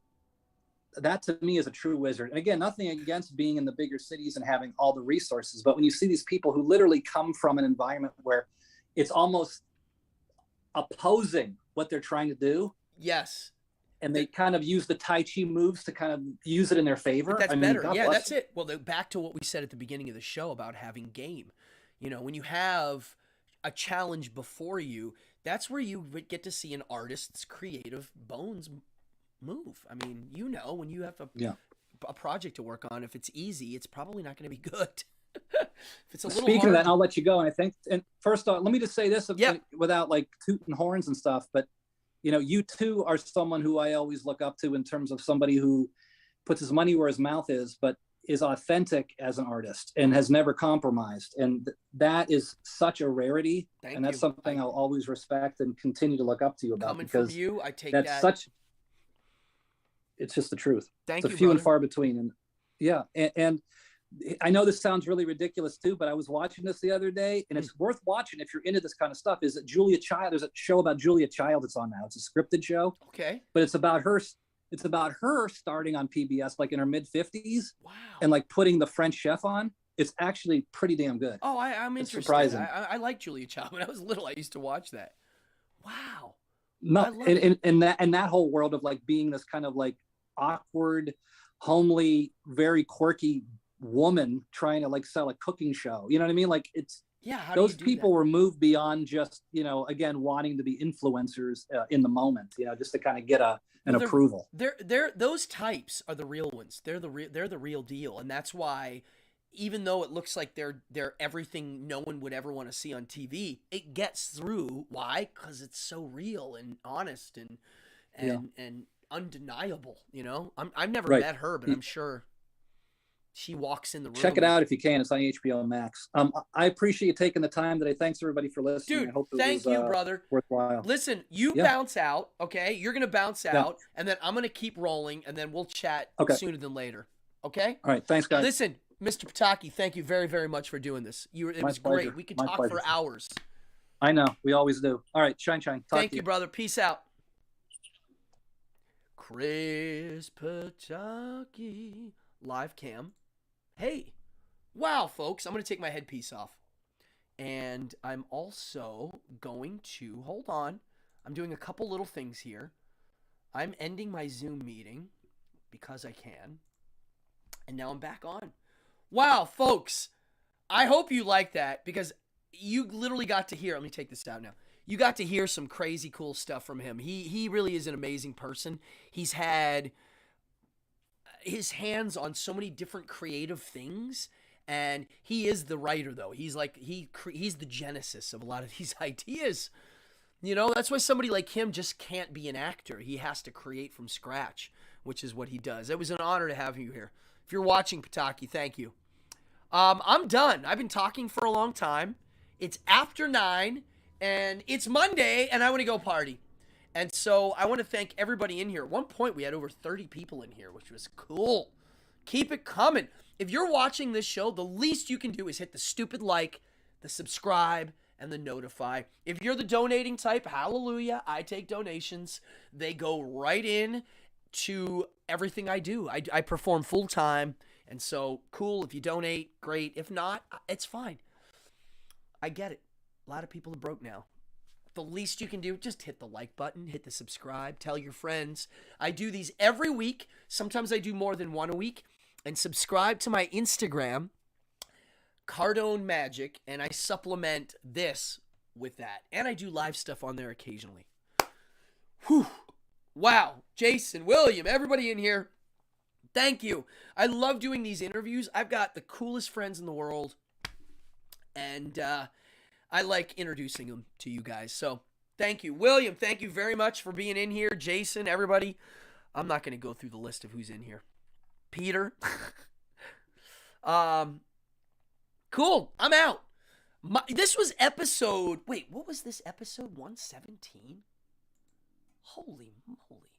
that to me is a true wizard. And again, nothing against being in the bigger cities and having all the resources, but when you see these people who literally come from an environment where it's almost opposing what they're trying to do. Yes. And they kind of use the Tai Chi moves to kind of use it in their favor. That's better. Yeah, that's it. Well, back to what we said at the beginning of the show about having game. You know, when you have a challenge before you, that's where you get to see an artist's creative bones move. I mean, you know, when you have a project to work on, if it's easy, it's probably not going to be good. If it's a little Speaking hard, of that, I'll let you go. And I think, and first off, let me just say this without like tooting horns and stuff, but you know, you too are someone who I always look up to in terms of somebody who puts his money where his mouth is, but is authentic as an artist and has never compromised. And that is such a rarity. And that's something I'll always respect and continue to look up to you about. Coming from you, I take that's that. It's just the truth. Thank you, it's a few brother. and far between. And and I know this sounds really ridiculous too, but I was watching this the other day, and it's worth watching if you're into this kind of stuff. Is that Julia Child? There's a show about Julia Child that's on now. It's a scripted show. Okay. But it's about her. It's about her starting on PBS like in her mid 50s. Wow. And like putting the French Chef on. It's actually pretty damn good. Oh, I'm interested. Surprising. I like Julia Child. When I was little, I used to watch that. Wow. No, and that whole world of like being this kind of like awkward, homely, very quirky woman trying to like sell a cooking show. You know what I mean? Like it's those people were moved beyond just, you know, again, wanting to be influencers in the moment, you know, just to kind of get an approval. Those types are the real ones. They're the real deal. And that's why, even though it looks like they're everything no one would ever want to see on TV, it gets through. Why? Because it's so real and honest and undeniable. You know, I've never met her, but I'm sure she walks in the room. Check it out if you can. It's on HBO Max. I appreciate you taking the time today. Thanks everybody for listening. Dude, I hope thank you, brother. Worthwhile. Listen, you bounce out, okay? You're gonna bounce out, and then I'm gonna keep rolling, and then we'll chat sooner than later. Okay? All right. Thanks, guys. Listen, Mr. Potocki, thank you very, very much for doing this. It was great. We could talk for hours. I know. We always do. All right. Shine. Thank you, brother. Peace out. Chris Potocki. Live cam. Hey. Wow, folks. I'm going to take my headpiece off. And I'm also going to, hold on. I'm doing a couple little things here. I'm ending my Zoom meeting because I can. And now I'm back on. Wow, folks. I hope you like that because you literally got to hear, let me take this out now. You got to hear some crazy cool stuff from him. He really is an amazing person. He's had his hands on so many different creative things, and he is the writer though. He's like he's the genesis of a lot of these ideas. You know, that's why somebody like him just can't be an actor. He has to create from scratch, which is what he does. It was an honor to have you here. If you're watching, Potocki, thank you. I'm done. I've been talking for a long time. It's after 9, and it's Monday, and I want to go party. And so I want to thank everybody in here. At one point, we had over 30 people in here, which was cool. Keep it coming. If you're watching this show, the least you can do is hit the stupid like, the subscribe, and the notify. If you're the donating type, hallelujah, I take donations. They go right in to everything I do. I perform full time, and so cool. If you donate, great. If not, it's fine. I get it. A lot of people are broke now. The least you can do, just hit the like button, hit the subscribe, tell your friends. I do these every week. Sometimes I do more than one a week. And subscribe to my Instagram, Cardone Magic, and I supplement this with that. And I do live stuff on there occasionally. Whew. Wow. Jason, William, everybody in here, thank you. I love doing these interviews. I've got the coolest friends in the world, and I like introducing them to you guys. So thank you. William, thank you very much for being in here. Jason, everybody. I'm not going to go through the list of who's in here. Peter. Cool. I'm out. This was episode... Wait, what was this episode? 117? Holy moly.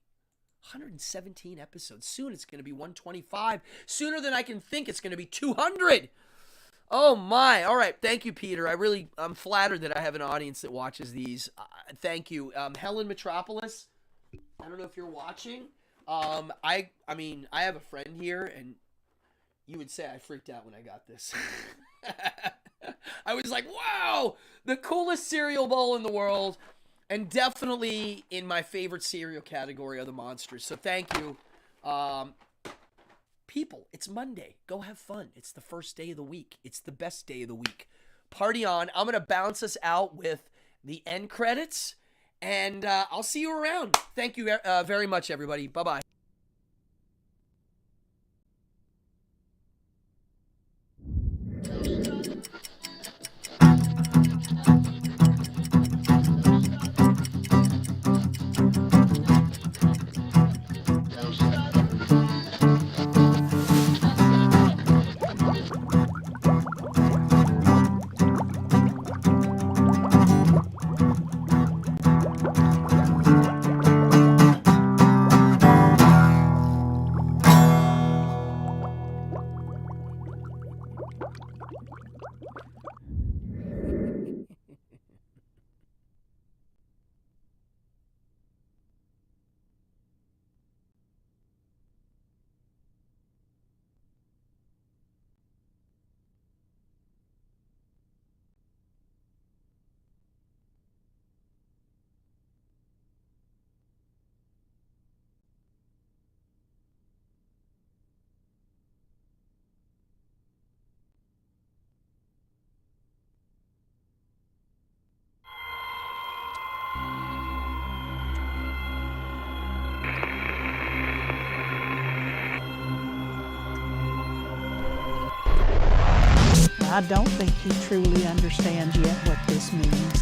117 episodes. Soon it's going to be 125. Sooner than I can think, it's going to be 200. Oh my. All right. Thank you, Peter. I'm flattered that I have an audience that watches these. Thank you. Helen Metropolis. I don't know if you're watching. I mean, I have a friend here, and you would say I freaked out when I got this. I was like, wow, the coolest cereal bowl in the world, and definitely in my favorite cereal category are the Monsters. So thank you. People, it's Monday. Go have fun. It's the first day of the week. It's the best day of the week. Party on. I'm going to bounce us out with the end credits, and I'll see you around. Thank you very much, everybody. Bye-bye. I don't think he truly understands yet what this means.